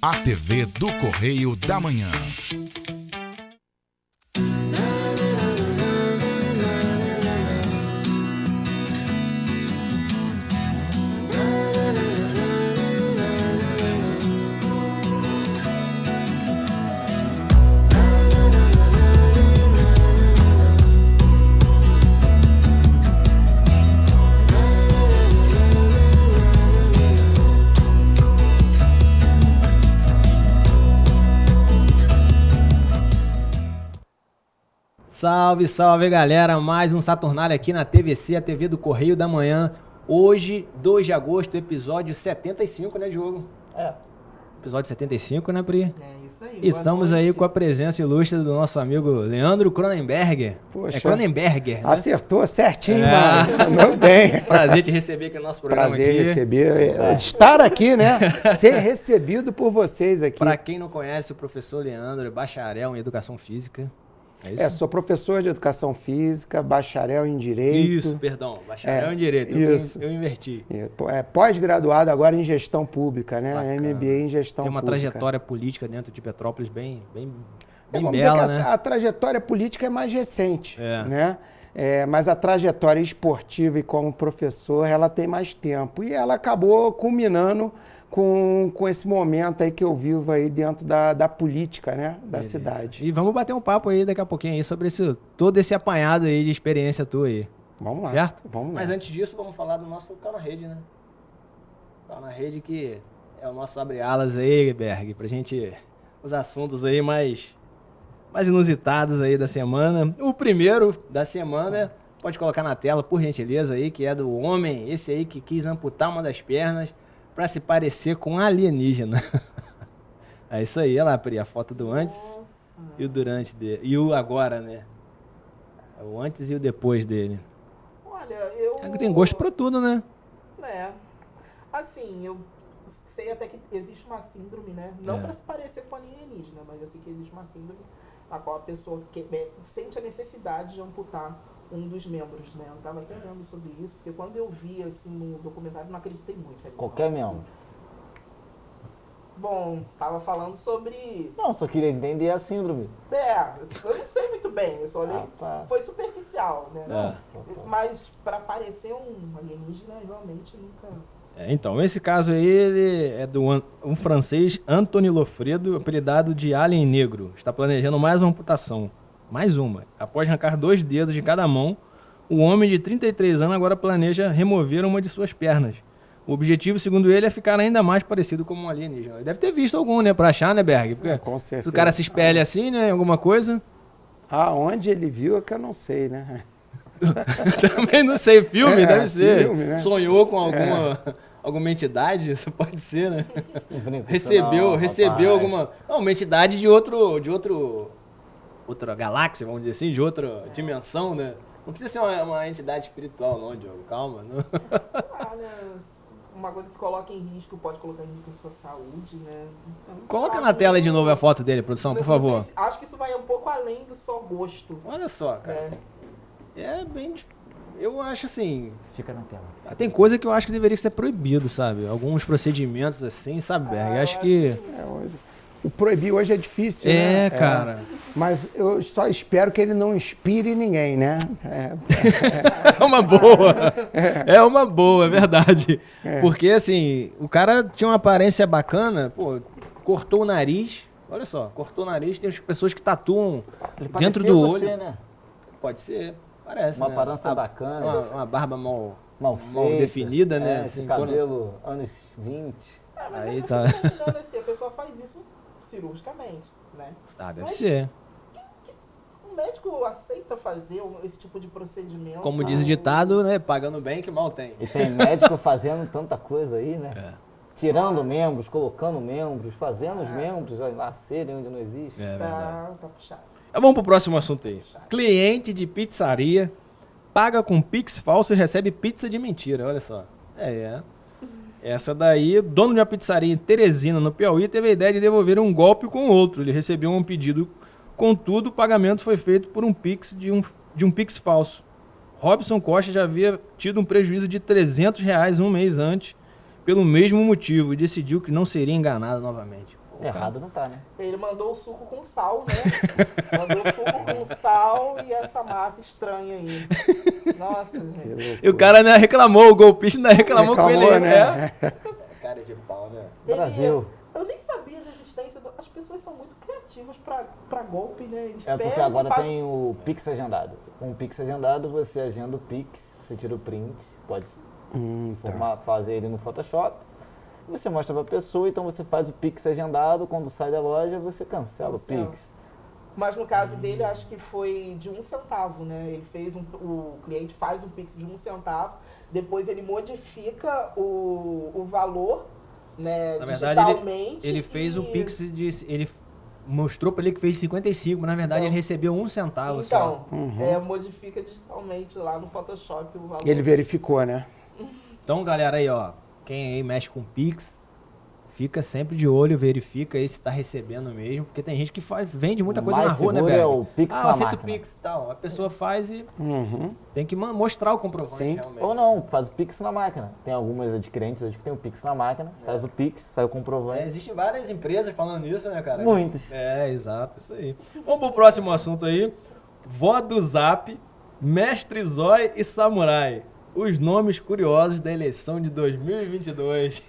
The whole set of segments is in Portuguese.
A TV do Correio da Manhã. Salve, salve galera, mais um Saturnália aqui na TVC, a TV do Correio da Manhã. Hoje, 2 de agosto, episódio 75, né, Diogo? Episódio 75, né, Pri? É isso aí. Estamos aí com a presença ilustre do nosso amigo Leandro Cronenberger. Poxa, é Cronenberger, né? Acertou certinho, mano. Mandou bem. Prazer te receber aqui no nosso programa. Prazer receber, estar aqui, né? Ser recebido por vocês aqui. Para quem não conhece, o professor Leandro é bacharel em Educação Física. É isso? Sou professor de Educação Física, bacharel em Direito. Isso, perdão, bacharel em Direito. Isso. Eu inverti. Pós-graduado agora em Gestão Pública, né? Bacana. MBA em Gestão Pública. Tem uma trajetória política dentro de Petrópolis bem Vamos bela, dizer que né? a trajetória política é mais recente, É. né? Mas a trajetória esportiva e como professor, ela tem mais tempo. E ela acabou culminando com esse momento aí que eu vivo aí dentro da política, né? Da Beleza. cidade. E vamos bater um papo aí daqui a pouquinho aí sobre todo esse apanhado aí de experiência tua aí. Vamos lá. Certo? Vamos Mas nessa. antes disso, vamos falar do nosso Call na Rede, né? Call na Rede que é o nosso abre-alas aí, Berg, pra gente... Os assuntos aí mais inusitados aí da semana. O primeiro da semana, pode colocar na tela, por gentileza aí, que é do homem, esse aí que quis amputar uma das pernas para se parecer com um alienígena. É isso aí, olha lá, Pri, a foto do antes e o durante dele. E o agora, né? O antes e o depois dele. Olha, eu... Tem gosto pra tudo, né? Assim, eu sei até que existe uma síndrome, né? Não É. para se parecer com alienígena, mas eu sei que existe uma síndrome na qual a pessoa sente a necessidade de amputar um dos membros, né? Eu estava até lendo sobre isso, porque quando eu vi, assim, no documentário, não acreditei muito. Qualquer membro. Bom, tava falando sobre... Não, só queria entender a síndrome. Eu não sei muito bem, eu só olhei, tá. foi superficial, né? É. Mas para parecer um alienígena, realmente nunca... Então, esse caso aí, ele é do um francês, Anthony Lofredo, apelidado de Alien Negro. Está planejando mais uma amputação. Mais uma. Após arrancar 2 dedos de cada mão, o homem de 33 anos agora planeja remover uma de suas pernas. O objetivo, segundo ele, é ficar ainda mais parecido com um alienígena. Ele deve ter visto algum, né? Pra achar, né, Berg? Porque Com certeza. se o cara se espelha assim, né, em alguma coisa... Aonde ele viu é que eu não sei, né? Também não sei, filme, deve ser. Filme, né? Sonhou com alguma entidade, isso pode ser, né? Recebeu alguma... Não, uma entidade de outra galáxia, vamos dizer assim, de outra dimensão, né? Não precisa ser uma entidade espiritual, não, Diogo, calma. Não. Uma coisa que coloca em risco, pode colocar em risco a sua saúde, né? Então, Coloca acho na tela aí de que- novo a foto dele, produção, por não sei favor. se- acho que isso vai um pouco além do só gosto. Olha só, cara. É bem... Eu acho assim... Fica na tela. Tem coisa que eu acho que deveria ser proibido, sabe? Alguns procedimentos assim, sabe, Berg? Acho que... O proibir hoje é difícil, né? cara. Mas eu só espero que ele não inspire ninguém, né? É uma boa. É uma boa, é verdade. Porque, assim, o cara tinha uma aparência bacana, pô, cortou o nariz. Olha só, cortou o nariz. Tem as pessoas que tatuam Ele dentro parecia do você, olho. né? Pode ser, parece, Uma né? aparência bacana. Uma barba mal feita. definida, né? Esse Assim, cabelo anos 20. Mas Aí eu tá. não fico imaginando assim, a pessoa faz isso cirurgicamente, né? deve Mas- ser. O médico aceita fazer esse tipo de procedimento? Como diz o ditado, né? Pagando bem que mal tem. E tem médico fazendo tanta coisa aí, né? É. Tirando membros, colocando membros, fazendo os membros nascerem onde não existe. É verdade. Tá puxado. Então, vamos pro próximo assunto aí. Cliente de pizzaria paga com Pix falso e recebe pizza de mentira, olha só. Essa daí, dono de uma pizzaria em Teresina, no Piauí, teve a ideia de devolver um golpe com o outro. Ele recebeu um pedido, contudo, o pagamento foi feito por um Pix de um Pix falso. Robson Costa já havia tido um prejuízo de R$300 um mês antes, pelo mesmo motivo, e decidiu que não seria enganado novamente. Errado não tá, né? Ele mandou o suco com sal, né? Mandou o suco com sal e essa massa estranha aí. Nossa, gente. E o cara ainda reclamou, o golpista ainda reclamou com ele. Reclamou, Né? né? Cara de pau, né? Brasil. Eu nem sabia da existência. As pessoas são muito criativas pra golpe, né? Eles É porque pegam, agora fazem- tem o Pix agendado. Com o Pix agendado, você agenda o Pix, você tira o print, pode fazer ele no Photoshop. Você mostra pra pessoa, então você faz o Pix agendado, quando sai da loja, você cancela o Cancela. Pix. Mas no caso dele, acho que foi de 1 centavo, né? Ele fez o cliente faz um Pix de 1 centavo, depois ele modifica o valor, né, Na verdade, digitalmente. ele fez e- o Pix de. Ele mostrou pra ele que fez 55, mas na verdade Então- ele recebeu 1 centavo Então, só. modifica digitalmente lá no Photoshop o valor. Ele verificou, né? Então, galera, aí, ó, quem aí mexe com Pix, fica sempre de olho, verifica aí se tá recebendo mesmo, porque tem gente que vende muita coisa Mais na rua, né, seguro velho? é o Pix ah, na aceita o máquina. Pix e tal. A pessoa faz e Uhum. tem que mostrar o comprovante Sim. realmente. Ou não, faz o Pix na máquina. Tem algumas adquirentes hoje que tem o Pix na máquina, faz o Pix, sai o É, comprovante. existem várias empresas falando nisso, né, cara? Muitas. É, exato, isso aí. Vamos pro próximo assunto aí. Vó do Zap, Mestre Zói e Samurai. Os nomes curiosos da eleição de 2022.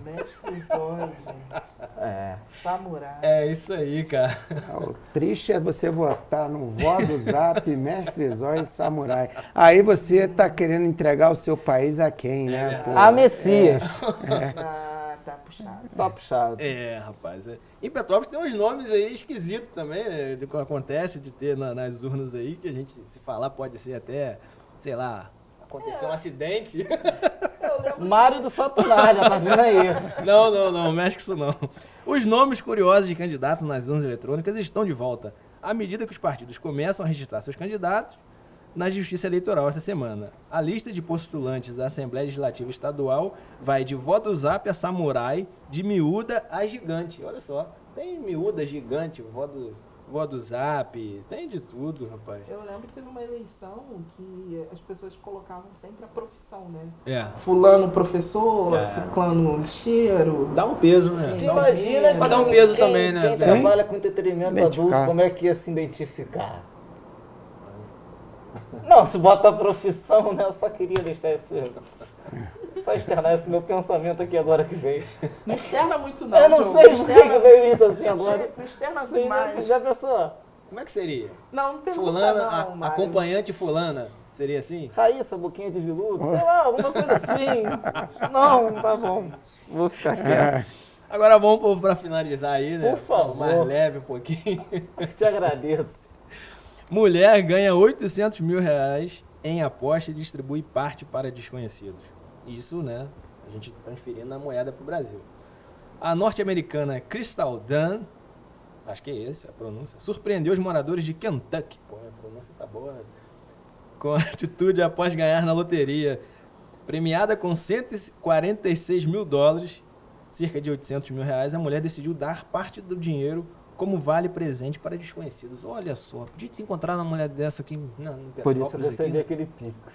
Mestre Zóio, gente. É. Samurai. É isso aí, cara. O triste é você votar no Vó do Zap, Mestre Zóio e Samurai. Aí você tá querendo entregar o seu país a quem, né? Pô? A Messias. Ah, tá puxado. Tá puxado. É, rapaz. Em Petrópolis tem uns nomes aí esquisitos também, né? Do que acontece de ter nas urnas aí, que a gente, se falar, pode ser até, sei lá, acontecer um acidente. Mário do Satanás, já tá vendo aí. Não, mexe com isso não. Os nomes curiosos de candidatos nas urnas eletrônicas estão de volta, à medida que os partidos começam a registrar seus candidatos na Justiça Eleitoral essa semana. A lista de postulantes da Assembleia Legislativa Estadual vai de Vó do Zap a Samurai, de miúda a gigante. Olha só, tem miúda, gigante, Vó do Zap, tem de tudo, rapaz. Eu lembro que teve uma eleição que as pessoas colocavam sempre a profissão, né? É, Fulano professor, ciclano lixeiro. dá um peso, né? Tu Dá um- imagina Pra dar um peso também, né? Quem Sim. trabalha com entretenimento Identificar. adulto, como é que ia se identificar? Não, se bota a profissão, né? Eu só queria deixar esse... Só externar esse meu pensamento aqui agora que veio. Não externa muito não, Eu não Diogo. sei por que veio isso assim agora. Não externa Sim, demais. já pensou? Como é que seria? Não, não pergunta Fulana, não, Mário. acompanhante fulana, seria assim? Raíssa, boquinha de veludo, sei lá, alguma coisa assim. Não, tá bom. Vou ficar quieto. Agora vamos pra finalizar aí, né? Por favor. Mais leve um pouquinho. Te agradeço. Mulher ganha 800 mil reais em aposta e distribui parte para desconhecidos. Isso, né? A gente transferindo a moeda pro Brasil. A norte-americana Crystal Dunn, acho que é essa a pronúncia, surpreendeu os moradores de Kentucky. Pô, a pronúncia tá boa, né? Com a atitude após ganhar na loteria. Premiada com 146 mil dólares, cerca de 800 mil reais, a mulher decidiu dar parte do dinheiro como vale presente para desconhecidos. Olha só, podia te encontrar uma mulher dessa aqui em Por isso eu Petrópolis aqui, recebi né? aquele pico.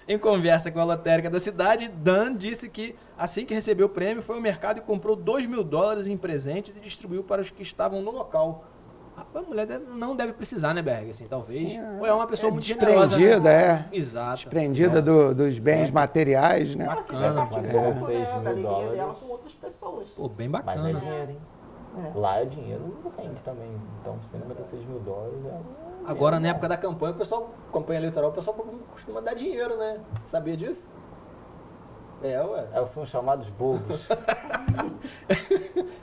Em conversa com a lotérica da cidade, Dan disse que assim que recebeu o prêmio, foi ao mercado e comprou 2 mil dólares em presentes e distribuiu para os que estavam no local. A mulher não deve precisar, né, Berg? Assim, talvez. Ou é uma pessoa muito generosa. desprendida, né? é. Exato. Desprendida dos bens materiais, né? Bacana, Compartilhou pô. né, 6 da mil alegria dólares. dela com outras pessoas. Pô, bem Mas bacana. é dinheiro, hein? É. Lá é dinheiro, não rende também. Então, 196 mil dólares é... Agora, na época da campanha, o pessoal, campanha eleitoral, o pessoal costuma dar dinheiro, né? Sabia disso? É, ué. São chamados bobos.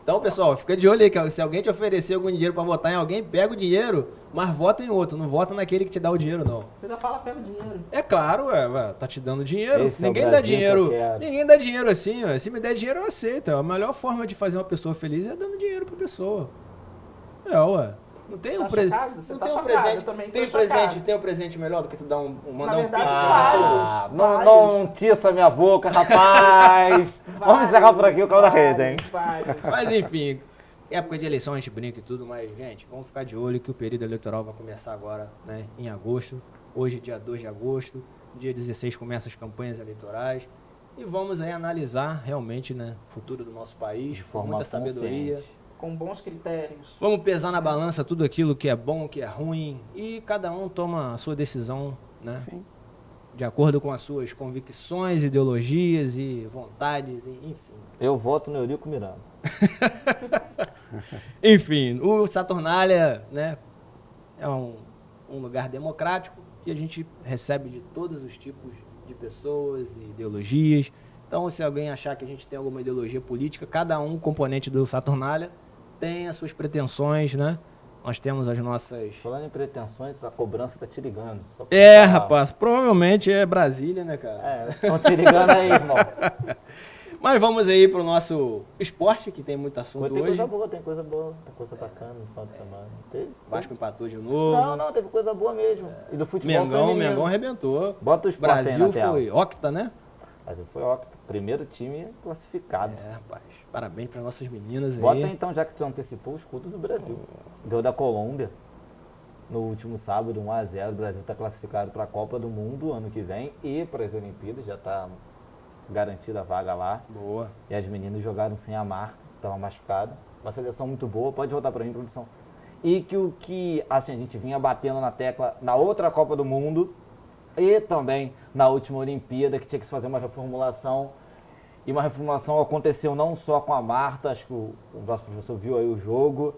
Então, pessoal, fica de olho aí, que se alguém te oferecer algum dinheiro pra votar em alguém, pega o dinheiro, mas vota em outro. Não vota naquele que te dá o dinheiro, não. Você já fala, pega o dinheiro. É claro, ué, tá te dando dinheiro. Esse é o Ninguém dá Brasil que dinheiro. eu quero. Ninguém dá dinheiro assim, ué. Se me der dinheiro, eu aceito. A melhor forma de fazer uma pessoa feliz é dando dinheiro pra pessoa. É, ué. Não tem Tá um presente. chocado? Você Não tá tem um chocado, presente. eu também tô Tem chocado. presente, tem um presente melhor do que tu dar mandar Na um verdade, pix pra vários. pessoa. Não tiça minha boca, rapaz. Vamos encerrar por aqui o caldo da rede, hein? Vários. Mas enfim, época de eleição a gente brinca e tudo, mas, gente, vamos ficar de olho que o período eleitoral vai começar agora, né, em agosto. Hoje, dia 2 de agosto, dia 16 começam as campanhas eleitorais. e vamos aí analisar realmente, né, o futuro do nosso país, com muita sabedoria. consciente. Com bons critérios. Vamos pesar na balança tudo aquilo que é bom, que é ruim, e cada um toma a sua decisão, né? Sim. De acordo com as suas convicções, ideologias e vontades, enfim. Eu voto no Eurico Miranda. Enfim, o Saturnália, né, é um lugar democrático que a gente recebe de todos os tipos de pessoas e ideologias. Então, se alguém achar que a gente tem alguma ideologia política, cada um componente do Saturnália tem as suas pretensões, né? Nós temos as nossas... Falando em pretensões, a cobrança tá te ligando. Só pra É, falar. rapaz, provavelmente é Brasília, né, cara? É, estão te ligando aí, irmão. Mas vamos aí pro nosso esporte, que tem muito assunto Tem hoje. coisa boa, tem coisa bacana no final de semana. Teve? Vasco empatou de novo. Não, teve coisa boa mesmo. E do futebol Mengão feminino. arrebentou. Bota o esporte aí Brasil na tela. foi octa, né? Brasil foi octa. Primeiro time classificado. É, rapaz. Parabéns para nossas meninas aí. Bota então, já que tu antecipou, o escudo do Brasil. Ganhou da Colômbia no último sábado, 1-0. O Brasil está classificado para a Copa do Mundo ano que vem e para as Olimpíadas, já está garantida a vaga lá. Boa. E as meninas jogaram sem a Marta, estavam machucadas. Uma seleção muito boa, pode voltar para mim, produção. E que assim, a gente vinha batendo na tecla na outra Copa do Mundo e também na última Olimpíada, que tinha que se fazer uma reformulação. E uma reformulação aconteceu não só com a Marta, acho que o nosso professor viu aí o jogo.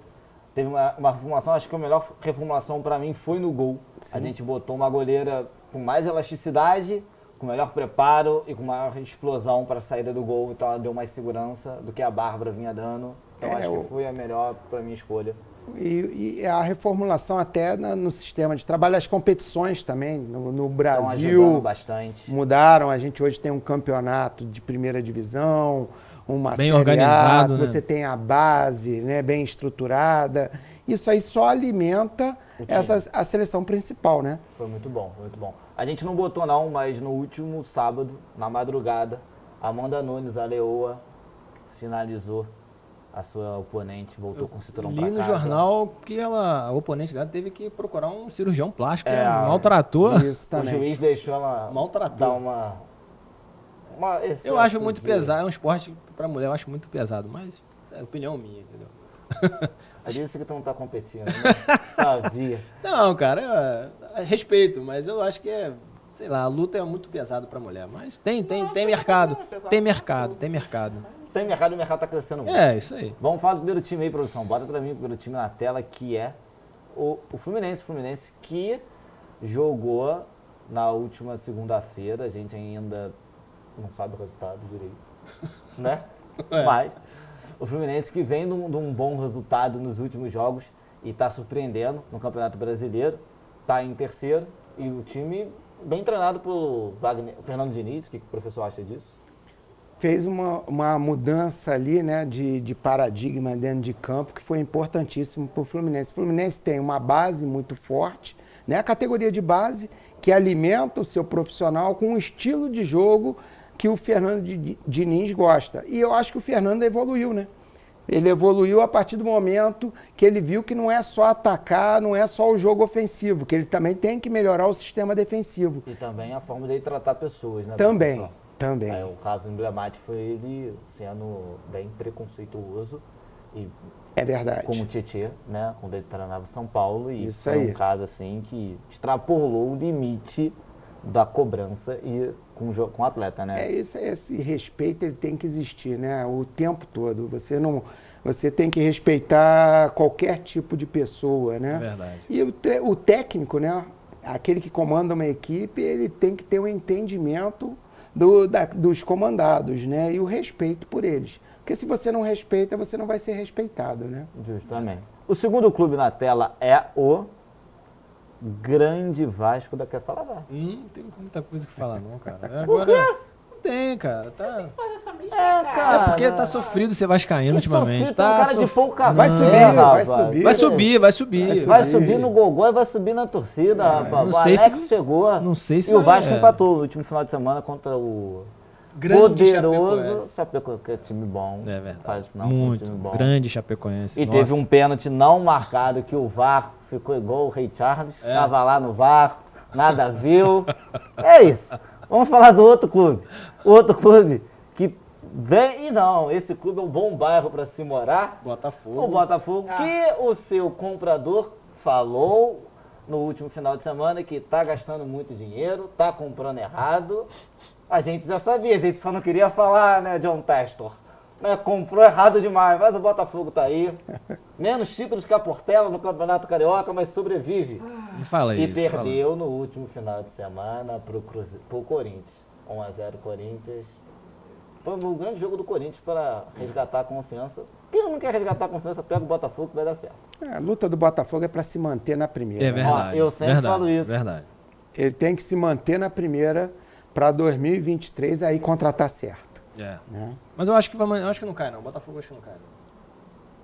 Teve uma reformulação, acho que a melhor reformulação para mim foi no gol. Sim. A gente botou uma goleira com mais elasticidade, com melhor preparo e com maior explosão para a saída do gol. Então ela deu mais segurança do que a Bárbara vinha dando. Então acho que foi a melhor para minha escolha. E a reformulação até no sistema de trabalho, as competições também, no Brasil, estão ajudando bastante. Mudaram, a gente hoje tem um campeonato de primeira divisão, uma bem Série organizado, A, né? Você tem a base, né, bem estruturada. Isso aí só alimenta a seleção principal, né? Foi muito bom, muito bom. A gente não botou não, mas no último sábado, na madrugada, Amanda Nunes, a leoa, finalizou a sua oponente, voltou com o cinturão para Li casa. no jornal que a oponente dela teve que procurar um cirurgião plástico, É, maltratou. Isso O também. juiz deixou ela Maltratou. dar uma Eu acho muito de- pesado, é um esporte para mulher, eu acho muito pesado, mas é opinião minha, entendeu? É disso que tu não tá competindo, né? Sabia. Não, cara, respeito, mas eu acho que sei lá, a luta é muito pesado para mulher, mas tem mercado, tem mercado. Tem mercado e o mercado tá crescendo muito. É, isso aí. Vamos falar do primeiro time aí, produção. Bota pra mim o primeiro time na tela, que é o Fluminense. O Fluminense que jogou na última segunda-feira. A gente ainda não sabe o resultado direito, né? Mas o Fluminense que vem de um bom resultado nos últimos jogos e está surpreendendo no Campeonato Brasileiro. Está em terceiro e o time bem treinado por Fernando Diniz. O que o professor acha disso? Fez uma mudança ali, né, de paradigma dentro de campo que foi importantíssimo para o Fluminense. O Fluminense tem uma base muito forte, né, a categoria de base que alimenta o seu profissional com um estilo de jogo que o Fernando Diniz gosta. E eu acho que o Fernando evoluiu, né? Ele evoluiu a partir do momento que ele viu que não é só atacar, não é só o jogo ofensivo, que ele também tem que melhorar o sistema defensivo. E também a forma dele tratar pessoas, né? Também, professor? também. O caso emblemático foi ele sendo bem preconceituoso e É verdade. como o Tietê, né? Quando ele treinava São Paulo. E Isso foi aí. um caso assim que extrapolou o limite da cobrança e com o atleta, né? Esse respeito ele tem que existir, né? O tempo todo. Você tem que respeitar qualquer tipo de pessoa, né? É verdade. E o técnico, né? Aquele que comanda uma equipe, ele tem que ter um entendimento dos comandados, né? E o respeito por eles. Porque se você não respeita, você não vai ser respeitado, né? Justamente. O segundo clube na tela é o Grande Vasco da... Quer falar, vai? Não tem muita coisa que falar não, cara. Agora, não tem, cara. Tá... Faz essa mesma É porque tá sofrido ser vascaíno ultimamente. Sofrido, um cara de pouca Vai fé, subir, rapaz. vai subir. Vai subir. Vai subir no gogó e vai subir na torcida, rapaz. não O sei Alex se- chegou. não sei se E o vai- Vasco empatou no último final de semana contra o Grande poderoso Chapecoense, que é time bom. É verdade. Faz isso não, Muito. é um time bom. Grande Chapecoense. E Nossa. teve um pênalti não marcado que o VAR ficou igual o Rei Charles. É. Tava lá no VAR, nada viu. É isso. Vamos falar do outro clube. O outro clube que vem... E não, esse clube é um bom bairro para se morar. Botafogo. O Botafogo, que o seu comprador falou no último final de semana que tá gastando muito dinheiro, tá comprando errado. A gente já sabia, a gente só não queria falar, né, John Testor? Né, comprou errado demais, mas o Botafogo tá aí. Menos títulos que a Portela no Campeonato Carioca, mas sobrevive. Me fala E isso. perdeu no último final de semana pro Corinthians. 1-0 Corinthians. Foi um grande jogo do Corinthians para resgatar a confiança. Quem não quer resgatar a confiança, pega o Botafogo que vai dar certo. A luta do Botafogo é para se manter na primeira. É verdade. Ó, eu sempre falo isso. Verdade. Ele tem que se manter na primeira para 2023 aí contratar certo. É. Né? Mas eu acho que não cai, não. Botafogo acho que não cai,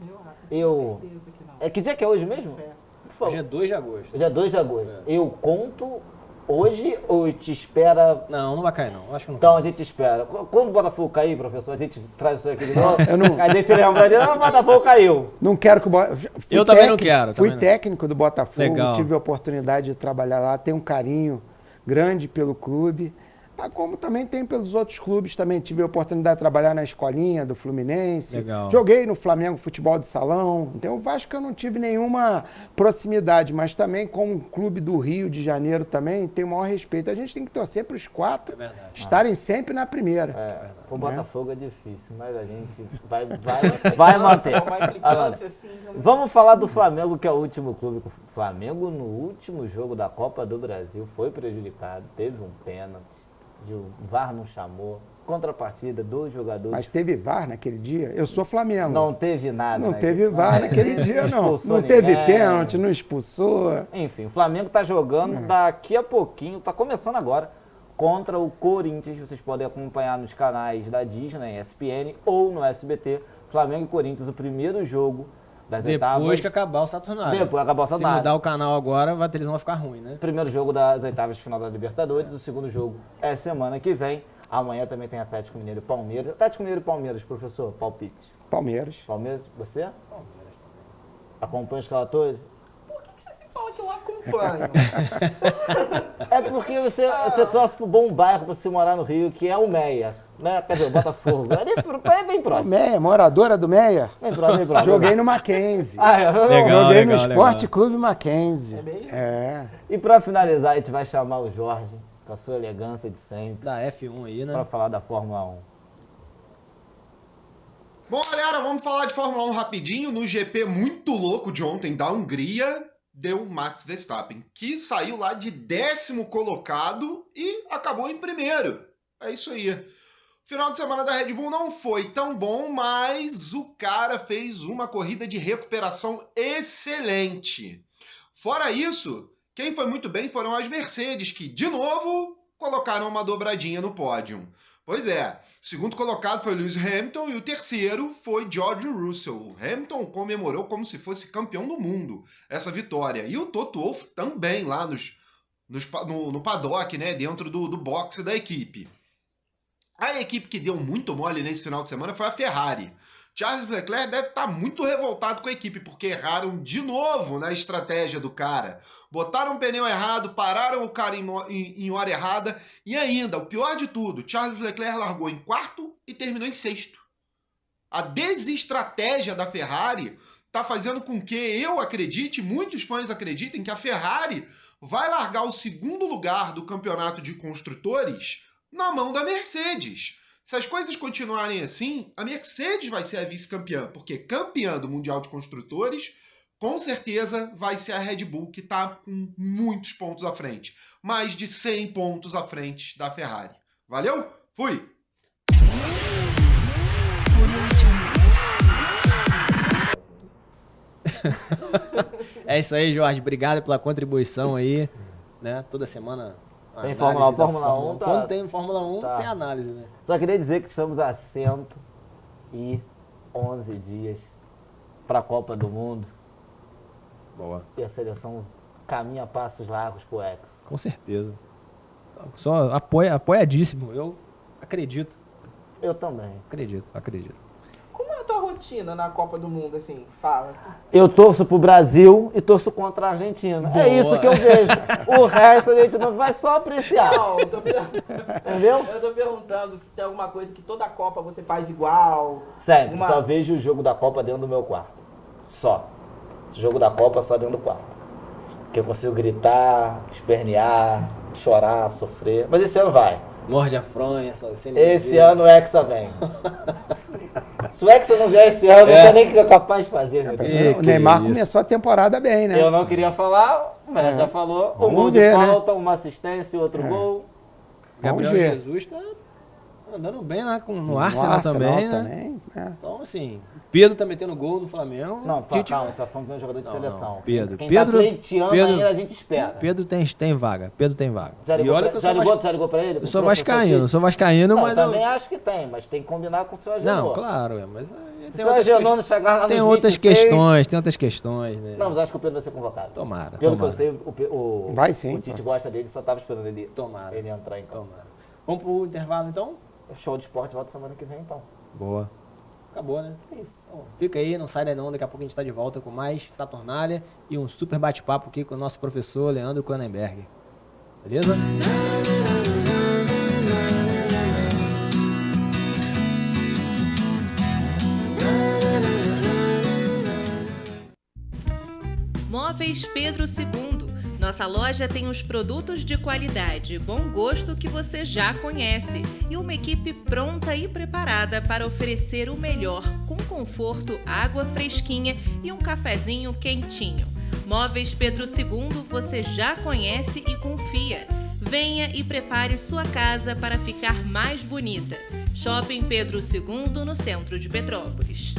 não. Eu... Tenho certeza que não. É que dia que é hoje mesmo? Fé. Por favor. Hoje é 2 de agosto. Hoje é 2 de agosto. Eu conto hoje ou te espera... Não, não vai cair, não. Eu acho que não Então cai. a gente espera. Quando o Botafogo cair, professor, a gente traz isso aqui de novo. Eu não- A gente lembra dele, o Botafogo caiu. Não quero que o Eu também não quero, Fui também não. técnico do Botafogo, Legal. tive a oportunidade de trabalhar lá, tenho um carinho grande pelo clube. Como também tem pelos outros clubes, também tive a oportunidade de trabalhar na escolinha do Fluminense. Legal. Joguei no Flamengo Futebol de Salão. Então o Vasco eu não tive nenhuma proximidade, mas também como clube do Rio de Janeiro também tem o maior respeito. A gente tem que torcer para os 4 É verdade. estarem sempre na primeira. É, o Botafogo é difícil, mas a gente vai manter. Uma implicância, assim, Vamos falar do Flamengo, que é o último clube. O Flamengo, no último jogo da Copa do Brasil, foi prejudicado, teve um pênalti. O VAR não chamou. Contrapartida, 2 jogadores. Mas teve VAR naquele dia? Eu sou Flamengo. Não teve nada. Não né? teve VAR naquele dia, não. expulsou Não teve ninguém. pênalti, não expulsou. Enfim, o Flamengo tá jogando daqui a pouquinho, tá começando agora, contra o Corinthians. Vocês podem acompanhar nos canais da Disney, ESPN ou no SBT. Flamengo e Corinthians, o primeiro jogo das oitavas. Depois que acabar o Saturnário. Depois que acabar o Se Saturnário. mudar o canal agora, eles vão ficar ruim, né? Primeiro jogo das oitavas de final da Libertadores, o segundo jogo é semana que vem. Amanhã também tem Atlético Mineiro e Palmeiras. Atlético Mineiro e Palmeiras, professor, palpite. Palmeiras. Palmeiras, você? Acompanha os relatores? Por que você sempre fala que eu acompanho? É porque você torce pro bom bairro pra se morar no Rio, que é o Meia, né? Quer dizer, o Botafogo. É bem próximo. Meia, moradora do Meia. Bem próximo, bem próximo. Joguei no Mackenzie. Ah, é? Legal. Joguei no Esporte legal. Clube Mackenzie. É mesmo? É. E pra finalizar, a gente vai chamar o Jorge, com a sua elegância de sempre, Da F1 aí, pra né? falar da Fórmula 1. Bom, galera, vamos falar de Fórmula 1 rapidinho. No GP muito louco de ontem da Hungria, deu Max Verstappen, que saiu lá de 10º colocado e acabou em primeiro. É isso aí. O final de semana da Red Bull não foi tão bom, mas o cara fez uma corrida de recuperação excelente. Fora isso, quem foi muito bem foram as Mercedes, que, de novo, colocaram uma dobradinha no pódio. Pois é, o segundo colocado foi Lewis Hamilton e o terceiro foi George Russell. O Hamilton comemorou como se fosse campeão do mundo essa vitória. E o Toto Wolff também lá no paddock, né, dentro do boxe da equipe. A equipe que deu muito mole nesse final de semana foi a Ferrari. Charles Leclerc deve estar muito revoltado com a equipe, porque erraram de novo na estratégia do cara. Botaram o pneu errado, pararam o cara em hora errada, e ainda, o pior de tudo, Charles Leclerc largou em 4º e terminou em 6º. A desestratégia da Ferrari está fazendo com que eu acredite, muitos fãs acreditem, que a Ferrari vai largar o segundo lugar do campeonato de construtores na mão da Mercedes. Se as coisas continuarem assim, a Mercedes vai ser a vice-campeã, porque campeã do Mundial de Construtores, com certeza vai ser a Red Bull, que está com muitos pontos à frente. Mais de 100 pontos à frente da Ferrari. Valeu? Fui! É isso aí, Jorge. Obrigado pela contribuição aí. Né? Toda semana. Tem análise Fórmula da 1, Fórmula 1 tá- Quando tem Fórmula 1, tá. tem análise, né? Só queria dizer que estamos a 111 dias para a Copa do Mundo Boa. e a seleção caminha a passos largos pro Hexa. Com certeza. Só apoiadíssimo. Eu acredito. Eu também. Acredito. Como é a tua rotina na Copa do Mundo, assim? Fala. Eu torço pro Brasil e torço contra a Argentina. Boa. É isso que eu vejo. O resto a gente não vai só apreciar. Não, Entendeu? eu tô perguntando se tem alguma coisa que toda Copa você faz igual. Sempre, Uma- só vejo o jogo da Copa dentro do meu quarto. Só. O jogo da Copa só dentro do quarto. Que eu consigo gritar, espernear, chorar, sofrer. Mas esse ano vai. Morde a fronha, só sem Esse ver. ano o Hexa vem. Se o Hexa não vier esse ano, não sei nem o que é capaz de fazer, meu Deus. O Neymar isso. começou a temporada bem, né? Eu não queria falar, mas já falou. Um Vamos gol ver, de né? falta, uma assistência, outro gol. Gabriel Vamos ver. Jesus tá andando bem lá no Arsenal também, né? também, né? Então, assim, Pedro tá metendo gol no Flamengo. Não, Tite- calma, você tá falando que é um jogador de Não, seleção. não, Pedro. Quem Pedro- tá pleiteando Pedro- ainda a gente espera. Pedro tem vaga. Pedro tem vaga. Já E ligou, olha pra, que eu já, sou ligou, vas- já ligou pra ele? eu pro sou professor vascaíno, Tite? sou vascaíno, Não, mas eu também acho que tem, mas tem que combinar com o seu Agenor. Não, claro, mas Se o Agenor chegar lá tem nos outras 26, tem outras questões, né? Não, mas acho que o Pedro vai ser convocado. Tomara, Pelo tomara. que eu sei, o Vai sim, o Tite pô. gosta dele, só tava esperando ele, Tomara. ele entrar em campo. Tomara. Vamos pro intervalo, então? Show de esporte, volta semana que vem, então. Boa. Acabou, né? É isso. Bom, fica aí, não sai daí não, daqui a pouco a gente tá de volta com mais Saturnália e um super bate-papo aqui com o nosso professor Leandro Cronenberg. Beleza? Móveis Pedro II. Nossa loja tem os produtos de qualidade e bom gosto que você já conhece e uma equipe pronta e preparada para oferecer o melhor, com conforto, água fresquinha e um cafezinho quentinho. Móveis Pedro II você já conhece e confia. Venha e prepare sua casa para ficar mais bonita. Shopping Pedro II, no centro de Petrópolis.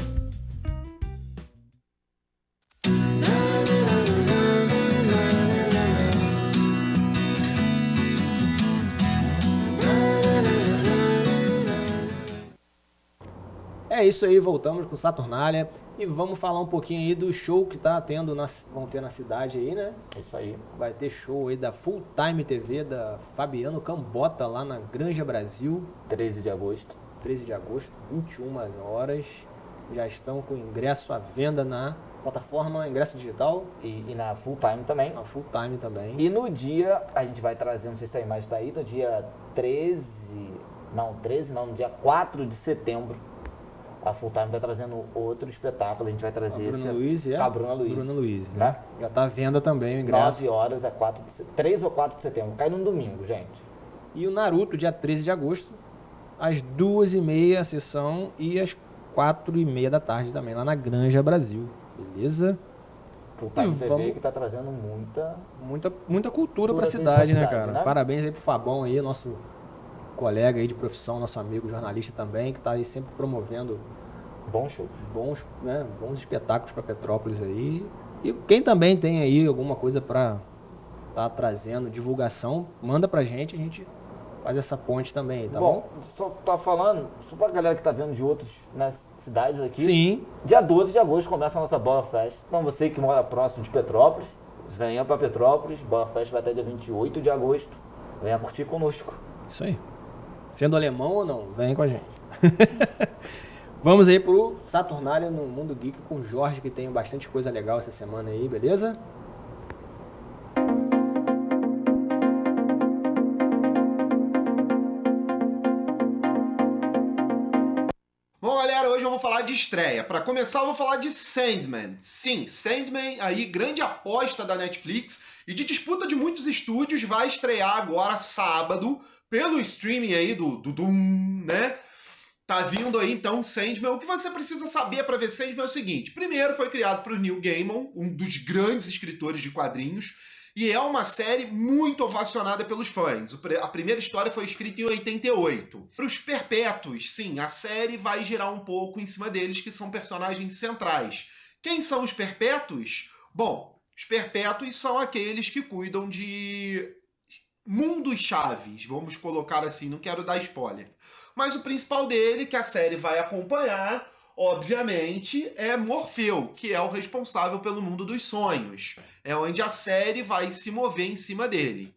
É isso aí, voltamos com Saturnália e vamos falar um pouquinho aí do show que tá tendo, vão ter na cidade aí, né? É isso aí. Vai ter show aí da Full Time TV, da Fabiano Cambota, lá na Granja Brasil, 13 de agosto. 13 de agosto, 21 horas. Já estão com ingresso à venda na plataforma Ingresso Digital, E na full time também. na Full Time também. E no dia, a gente vai trazer, não sei se a imagem tá aí, no dia 13 não, no dia 4 de setembro, a Full Time vai trazendo outro espetáculo, a gente vai Com a trazer Bruna esse... Luiz, com a Bruna Luiz. Bruna Luiz, né? né? Já tá à venda também o ingresso. 9 horas, é 3 ou 4 de setembro, cai num domingo, gente. E o Naruto, dia 13 de agosto, às 2h30 a sessão e às 4h30 da tarde também, lá na Granja Brasil. Beleza? Full Time E TV vamos- que tá trazendo muita... Muita cultura pra Cultura cidade, pra né, cidade, cara? né? Parabéns aí pro Fabão aí, nosso colega aí de profissão, nosso amigo jornalista também, que tá aí sempre promovendo Bom show. bons espetáculos pra Petrópolis aí. E quem também tem aí alguma coisa pra tá trazendo, divulgação, manda pra gente, a gente faz essa ponte também, tá bom? Só tá falando, só pra galera que tá vendo de outras cidades aqui. Sim, Dia 12 de agosto começa a nossa Bola Fest. Então você que mora próximo de Petrópolis, venha pra Petrópolis. Bola Fest vai até dia 28 de agosto. Venha curtir conosco. isso aí. Sendo alemão ou não, vem com a gente. Vamos aí pro Saturnália no Mundo Geek com o Jorge, que tem bastante coisa legal essa semana aí, beleza? Bom, galera, hoje eu vou falar de estreia. Para começar, eu vou falar de Sandman. Sim, Sandman, aí, grande aposta da Netflix e de disputa de muitos estúdios, vai estrear agora sábado pelo streaming aí do Doom, né? Tá vindo aí, então, Sandman. O que você precisa saber para ver Sandman é o seguinte. Primeiro, foi criado por Neil Gaiman, um dos grandes escritores de quadrinhos, e é uma série muito ovacionada pelos fãs. A primeira história foi escrita em 88. Para os Perpétuos, sim, a série vai girar um pouco em cima deles, que são personagens centrais. Quem são os Perpétuos? Bom, os Perpétuos são aqueles que cuidam de mundos chaves, vamos colocar assim, não quero dar spoiler. Mas o principal dele, que a série vai acompanhar, obviamente, é Morfeu, que é o responsável pelo mundo dos sonhos. É onde a série vai se mover em cima dele.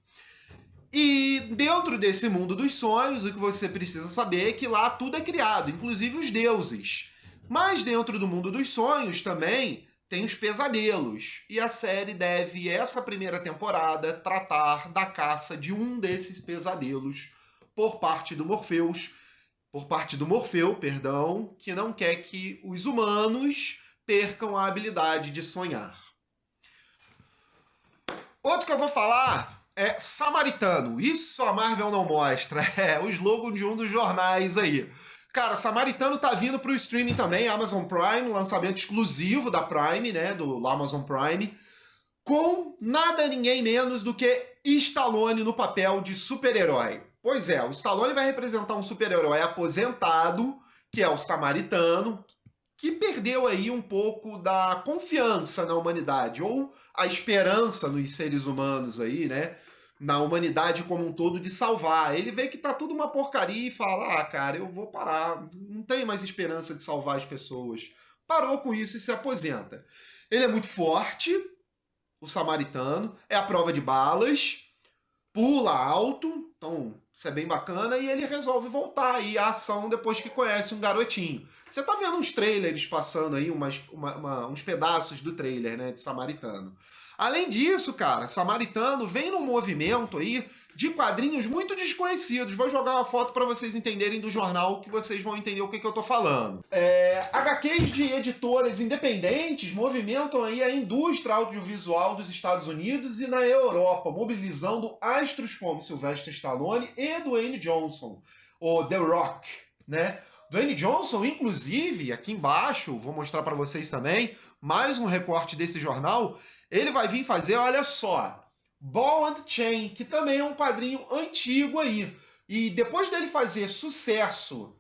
E dentro desse mundo dos sonhos, o que você precisa saber é que lá tudo é criado, inclusive os deuses. Mas dentro do mundo dos sonhos também tem os pesadelos. E a série deve, essa primeira temporada, tratar da caça de um desses pesadelos por parte do Morfeu, que não quer que os humanos percam a habilidade de sonhar. Outro que eu vou falar é Samaritano. Isso a Marvel não mostra. É o slogan de um dos jornais aí. Cara, Samaritano tá vindo pro streaming também, Amazon Prime, lançamento exclusivo da Prime, né, do Amazon Prime, com nada ninguém menos do que Stallone no papel de super-herói. Pois é, o Stallone vai representar um super-herói aposentado, que é o Samaritano, que perdeu aí um pouco da confiança na humanidade, ou a esperança nos seres humanos aí, né? Na humanidade como um todo, de salvar. Ele vê que tá tudo uma porcaria e fala, cara, eu vou parar, não tenho mais esperança de salvar as pessoas. Parou com isso e se aposenta. Ele é muito forte, o Samaritano, é a prova de balas, pula alto, então isso é bem bacana, e ele resolve voltar aí à ação depois que conhece um garotinho. Você tá vendo uns trailers passando aí, uns pedaços do trailer, né, de Samaritano. Além disso, cara, Samaritano vem num movimento aí de quadrinhos muito desconhecidos. Vou jogar uma foto para vocês entenderem do jornal, que vocês vão entender o que eu tô falando. HQs de editoras independentes movimentam aí a indústria audiovisual dos Estados Unidos e na Europa, mobilizando astros como Sylvester Stallone e Dwayne Johnson, ou The Rock, né? Dwayne Johnson, inclusive, aqui embaixo, vou mostrar para vocês também, mais um recorte desse jornal. Ele vai vir fazer, olha só, Ball and Chain, que também é um quadrinho antigo aí. E depois dele fazer sucesso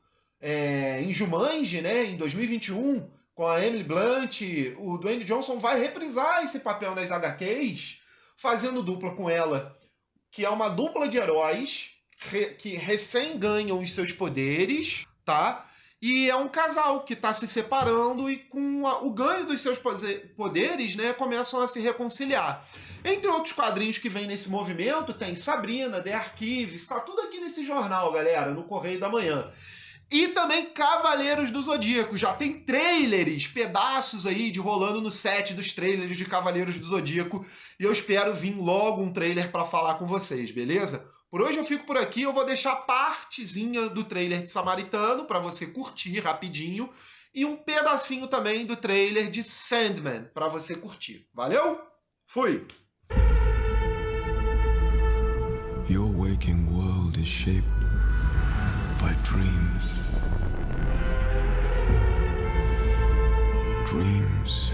em Jumanji, né, em 2021, com a Emily Blunt, o Dwayne Johnson vai reprisar esse papel nas HQs, fazendo dupla com ela, que é uma dupla de heróis que recém ganham os seus poderes, tá? E é um casal que está se separando e com o ganho dos seus poderes, né, começam a se reconciliar. Entre outros quadrinhos que vem nesse movimento, tem Sabrina, The Archive, está tudo aqui nesse jornal, galera, no Correio da Manhã. E também Cavaleiros do Zodíaco, já tem trailers, pedaços aí de rolando no set dos trailers de Cavaleiros do Zodíaco, e eu espero vir logo um trailer para falar com vocês, beleza? Por hoje eu fico por aqui, eu vou deixar partezinha do trailer de Samaritano para você curtir rapidinho e um pedacinho também do trailer de Sandman para você curtir. Valeu? Fui! Your waking world is shaped by dreams. Dreams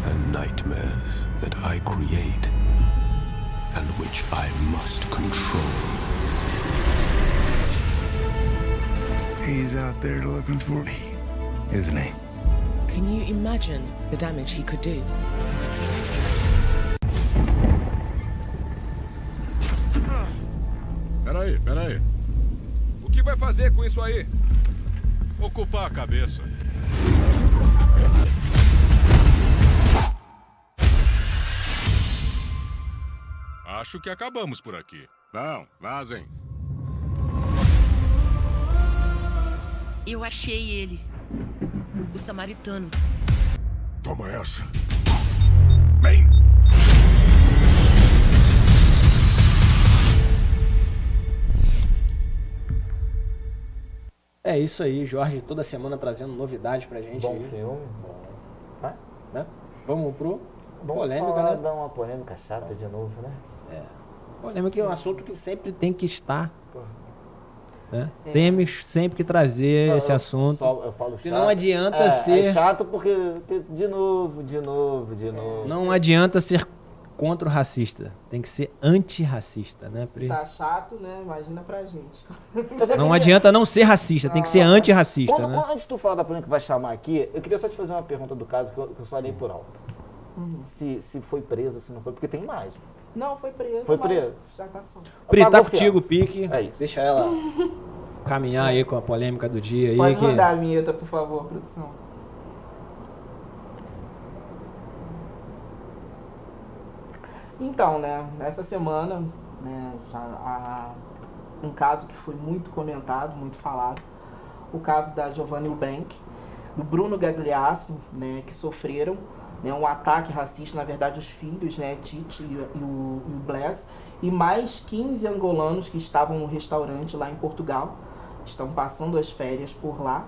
and nightmares that I create and which I must control. He's out there looking for me, isn't he? Can you imagine the damage he could do? Peraí. O que vai fazer com isso aí? Ocupar a cabeça. Acho que acabamos por aqui. Não, vazem. Eu achei ele. O Samaritano. Toma essa. Vem! É isso aí, Jorge, toda semana trazendo novidades pra gente. Bom aí. filme. Né? Vamos pro Vamos polêmica, falar, né? dar uma polêmica chata de novo, né? Polêmica é um assunto que sempre tem que estar. Né? Temos sempre que trazer esse assunto. Eu falo chato. Que não adianta ser. É chato porque de novo. Não adianta ser contra o racista. Tem que ser antirracista, né, Pri? Tá chato, né? Imagina pra gente. Não adianta não ser racista, tem que ser antirracista, né? Antes de tu falar da polêmica que vai chamar aqui, eu queria só te fazer uma pergunta do caso que eu falei por alto. Se foi preso, se não foi, porque tem imagem. Não, foi preso. Foi preso? Já tá solto. Pri, tá Pagou contigo, fiança. Pique. É isso. Deixa ela caminhar aí com a polêmica do dia aí. Pode que... mandar a vinheta, por favor, produção. Então, né, essa semana, né, um caso que foi muito comentado, muito falado, o caso da Giovanna Eubank, do Bruno Gagliasso, né, que sofreram, né, um ataque racista, na verdade os filhos, né, Titi e o Bless, e mais 15 angolanos que estavam no restaurante lá em Portugal, estão passando as férias por lá,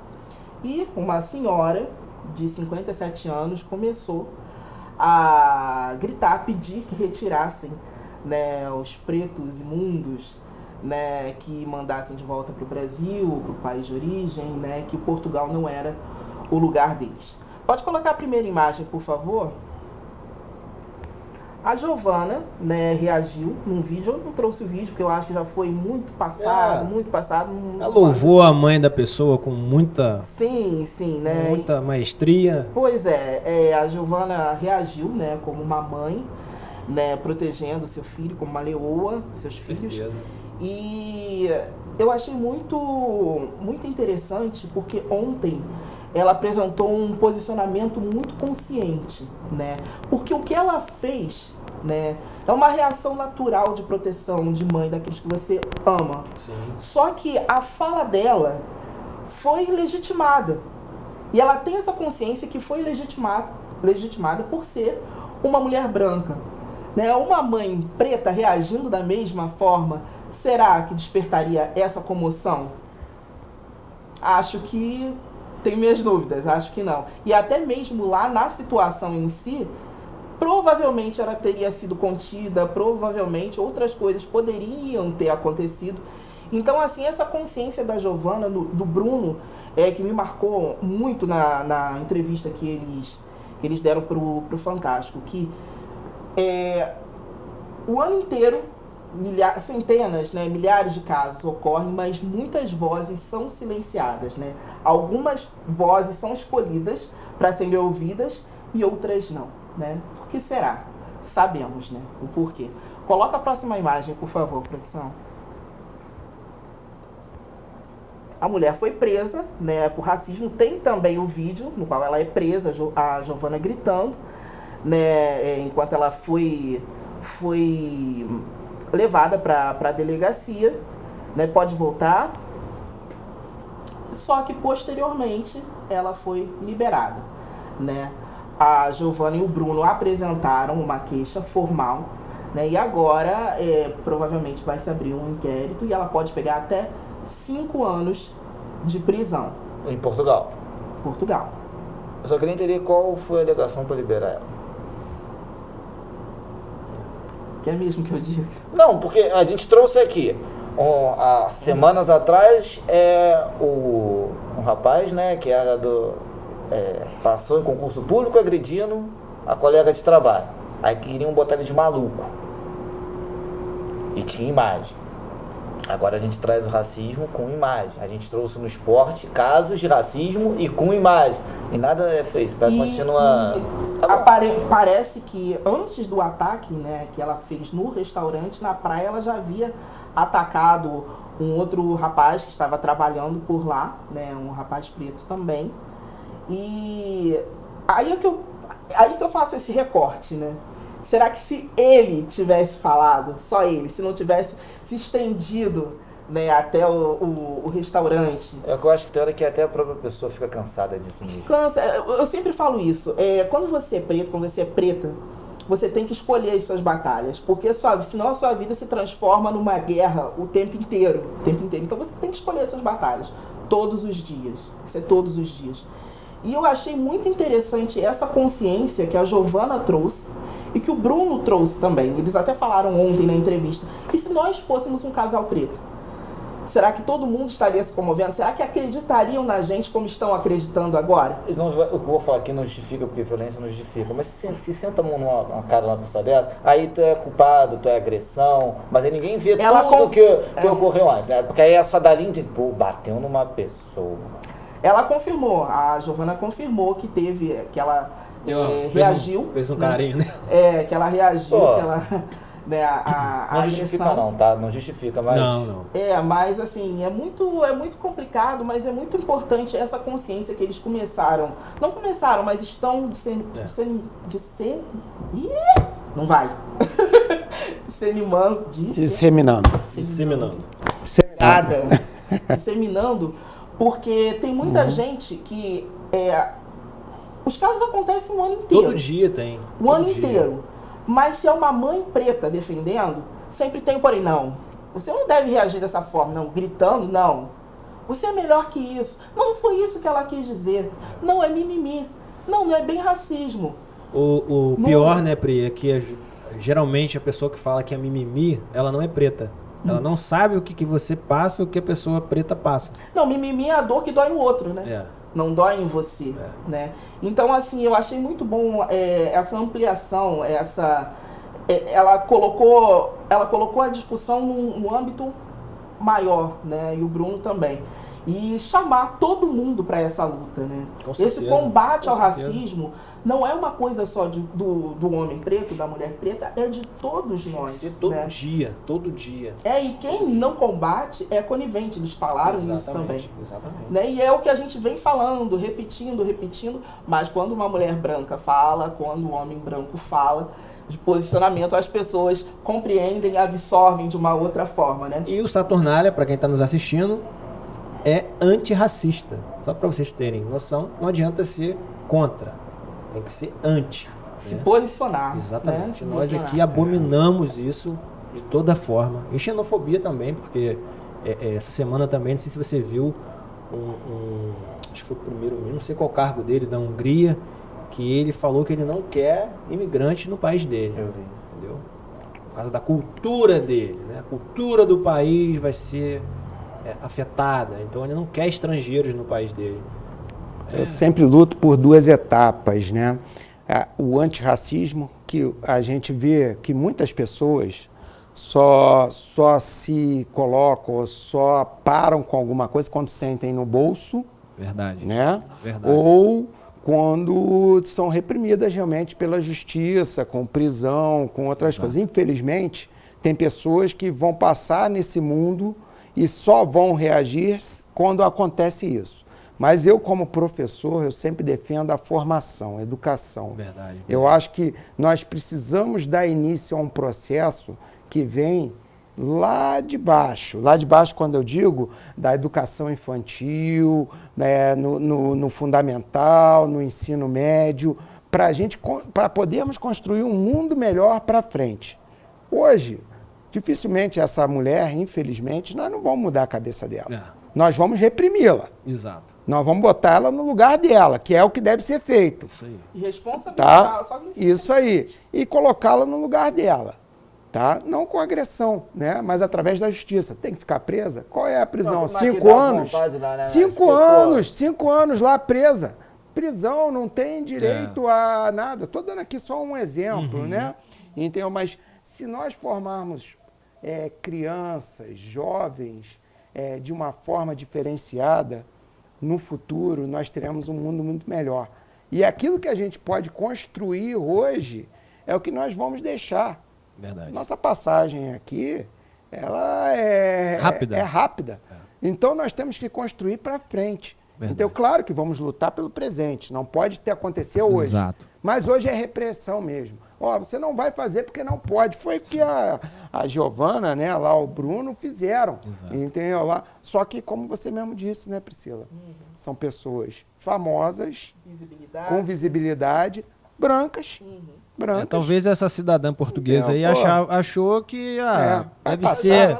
e uma senhora de 57 anos começou a gritar, a pedir que retirassem, né, os pretos imundos, né, que mandassem de volta para o Brasil, para o país de origem, né, que Portugal não era o lugar deles. Pode colocar a primeira imagem, por favor? A Giovana, né, reagiu num vídeo. Eu não trouxe o vídeo, porque eu acho que já foi muito passado, muito passado. Ela louvou a mãe da pessoa com muita... Sim, né? Muita maestria. Pois é, a Giovana reagiu, né, como uma mãe, né, protegendo seu filho, como uma leoa, seus filhos. Certeza. E eu achei muito interessante, porque ontem ela apresentou um posicionamento muito consciente, né? Porque o que ela fez, né, é uma reação natural de proteção de mãe daqueles que você ama. Sim. Só que a fala dela foi legitimada. E ela tem essa consciência que foi legitimada por ser uma mulher branca, né? Uma mãe preta reagindo da mesma forma, será que despertaria essa comoção? Acho que tenho minhas dúvidas, acho que não. E até mesmo lá na situação em si, provavelmente ela teria sido contida, provavelmente outras coisas poderiam ter acontecido. Então, assim, essa consciência da Giovana, do Bruno, que me marcou muito na entrevista que eles deram pro Fantástico, que o ano inteiro, centenas, né, milhares de casos ocorrem, mas muitas vozes são silenciadas, né? Algumas vozes são escolhidas para serem ouvidas e outras não, né? Por que será? Sabemos, né, o porquê. Coloca a próxima imagem, por favor, produção. A mulher foi presa, né, por racismo. Tem também o vídeo no qual ela é presa, a Giovana gritando, né, enquanto ela foi levada para a delegacia, né, pode voltar. Só que posteriormente ela foi liberada, né? A Giovana e o Bruno apresentaram uma queixa formal, né, e agora provavelmente vai se abrir um inquérito e ela pode pegar até 5 anos de prisão. Em Portugal? Portugal. Eu só queria entender qual foi a alegação para liberar ela. Que é mesmo que eu diga? Não, porque a gente trouxe aqui, há semanas atrás, um rapaz, né, que era passou em concurso público agredindo a colega de trabalho. Aí queriam botar ele de maluco. E tinha imagem. Agora a gente traz o racismo com imagem. A gente trouxe no esporte casos de racismo e com imagem. E nada é feito para continuar. Parece que antes do ataque, né, que ela fez no restaurante, na praia, ela já havia atacado um outro rapaz que estava trabalhando por lá, né, um rapaz preto também. E aí que eu faço esse recorte, né? Será que se ele tivesse falado, só ele, se não tivesse se estendido, né, até o restaurante? É que eu acho que tem hora que até a própria pessoa fica cansada disso mesmo. Cansa, eu sempre falo isso. Quando você é preto, quando você é preta, você tem que escolher as suas batalhas, porque senão a sua vida se transforma numa guerra o tempo inteiro. Então você tem que escolher as suas batalhas todos os dias. Isso é todos os dias. E eu achei muito interessante essa consciência que a Giovana trouxe e que o Bruno trouxe também. Eles até falaram ontem na entrevista. E se nós fôssemos um casal preto? Será que todo mundo estaria se comovendo? Será que acreditariam na gente como estão acreditando agora? Não, o que eu vou falar aqui não justifica, porque violência não justifica. Mas se senta a mão numa cara de uma pessoa dessa, aí tu é culpado, tu é agressão, mas aí ninguém vê tudo que ocorreu antes, né? Porque aí é só da linha de, bateu numa pessoa. Ela confirmou, a Giovana confirmou que teve, que ela reagiu. Fez um carinho, né? Que ela reagiu, que ela... Né, não justifica não, tá? Não justifica, mas... Não. Mas assim, é muito complicado, mas é muito importante essa consciência que eles começaram. Não começaram, mas estão Disseminando, porque tem muita gente que os casos acontecem o ano inteiro. Todo dia tem. O ano inteiro. Mas se é uma mãe preta defendendo, sempre tem porém. Não, você não deve reagir dessa forma, não, gritando, não. Você é melhor que isso. Não foi isso que ela quis dizer. Não, é mimimi. Não é bem racismo. O pior, né, Pri, é que geralmente a pessoa que fala que é mimimi, ela não é preta. Ela não sabe o que você passa, o que a pessoa preta passa. Não, mimimi é a dor que dói no outro, né? Não dói em você, né? Então, assim, eu achei muito bom essa ampliação, ela colocou a discussão num âmbito maior, né? E o Bruno também. E chamar todo mundo para essa luta, né? Esse combate ao racismo não é uma coisa só do homem preto, da mulher preta, é de todos nós. Tem que ser todo dia, todo dia. E quem não combate é conivente, eles falaram isso também. Exatamente. Né? E é o que a gente vem falando, repetindo, mas quando uma mulher branca fala, quando um homem branco fala, de posicionamento, as pessoas compreendem e absorvem de uma outra forma, né? E o Saturnália, para quem está nos assistindo, é antirracista. Só para vocês terem noção, não adianta ser contra. Tem que ser anti. Se posicionar. Exatamente. Né? Nós aqui abominamos isso de toda forma. E xenofobia também, porque essa semana também, não sei se você viu, acho que foi o primeiro-ministro, não sei qual cargo dele, da Hungria, que ele falou que ele não quer imigrante no país dele. Eu vi isso. Entendeu? Por causa da cultura dele, né? A cultura do país vai ser afetada. Então ele não quer estrangeiros no país dele. Eu sempre luto por duas etapas, né? O antirracismo, que a gente vê que muitas pessoas só se colocam, ou só param com alguma coisa quando sentem no bolso. Verdade. Né? Verdade. Ou quando são reprimidas realmente pela justiça, com prisão, com outras coisas. Infelizmente, tem pessoas que vão passar nesse mundo e só vão reagir quando acontece isso. Mas eu, como professor, eu sempre defendo a formação, a educação. Verdade. Eu acho que nós precisamos dar início a um processo que vem lá de baixo. Lá de baixo, quando eu digo, da educação infantil, né, no fundamental, no ensino médio, para podermos construir um mundo melhor para frente. Hoje, dificilmente essa mulher, infelizmente, nós não vamos mudar a cabeça dela. Nós vamos reprimi-la. Exato. Nós vamos botar ela no lugar dela, que é o que deve ser feito. Isso aí. E responsabilizar. Tá? Isso aí. E colocá-la no lugar dela. Tá? Não com agressão, né? Mas através da justiça. Tem que ficar presa? Qual é a prisão? Não, 5 anos? Lá, né? 5 anos lá presa. Prisão, não tem direito a nada. Estou dando aqui só um exemplo, né? Entendeu? Mas se nós formarmos crianças, jovens, de uma forma diferenciada, no futuro nós teremos um mundo muito melhor. E aquilo que a gente pode construir hoje é o que nós vamos deixar. Verdade. Nossa passagem aqui, ela é rápida. Então nós temos que construir para frente. Verdade. Então, claro que vamos lutar pelo presente, não pode acontecer hoje. Exato. Mas hoje é repressão mesmo. Você não vai fazer porque não pode. Foi o que a Giovana, né, lá o Bruno fizeram. Exato. Entendeu? Lá. Só que, como você mesmo disse, né, Priscila? São pessoas famosas, com visibilidade, brancas. Brancas. Talvez essa cidadã portuguesa aí achou que deve ser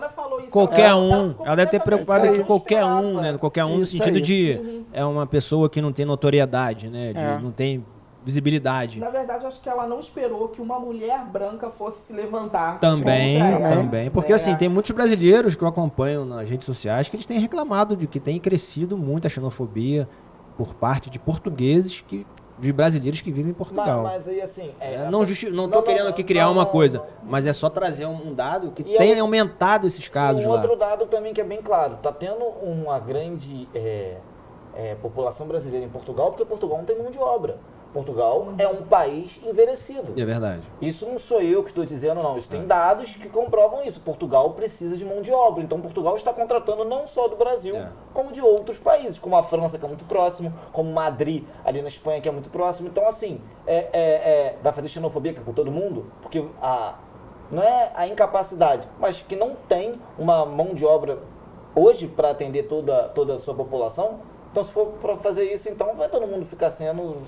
qualquer um. Ela deve ter preocupado que qualquer um, né? Qualquer um no sentido de é uma pessoa que não tem notoriedade, né? Não tem visibilidade. Na verdade, acho que ela não esperou que uma mulher branca fosse se levantar. Também. Porque assim, tem muitos brasileiros que eu acompanho nas redes sociais que eles têm reclamado de que tem crescido muito a xenofobia por parte de portugueses de brasileiros que vivem em Portugal. Mas aí, assim... não estou querendo aqui criar uma coisa, mas é só trazer um dado que tem aumentado esses casos lá. Outro dado também que é bem claro, está tendo uma grande população brasileira em Portugal, porque Portugal não tem mão de obra. Portugal é um país envelhecido. É verdade. Isso não sou eu que estou dizendo, não. Isso tem dados que comprovam isso. Portugal precisa de mão de obra. Então, Portugal está contratando não só do Brasil, como de outros países, como a França, que é muito próximo, como Madrid, ali na Espanha, que é muito próximo. Então, assim, vai fazer xenofobia com todo mundo? Porque não é a incapacidade, mas que não tem uma mão de obra hoje para atender toda a sua população. Então, se for para fazer isso, então vai todo mundo ficar sendo,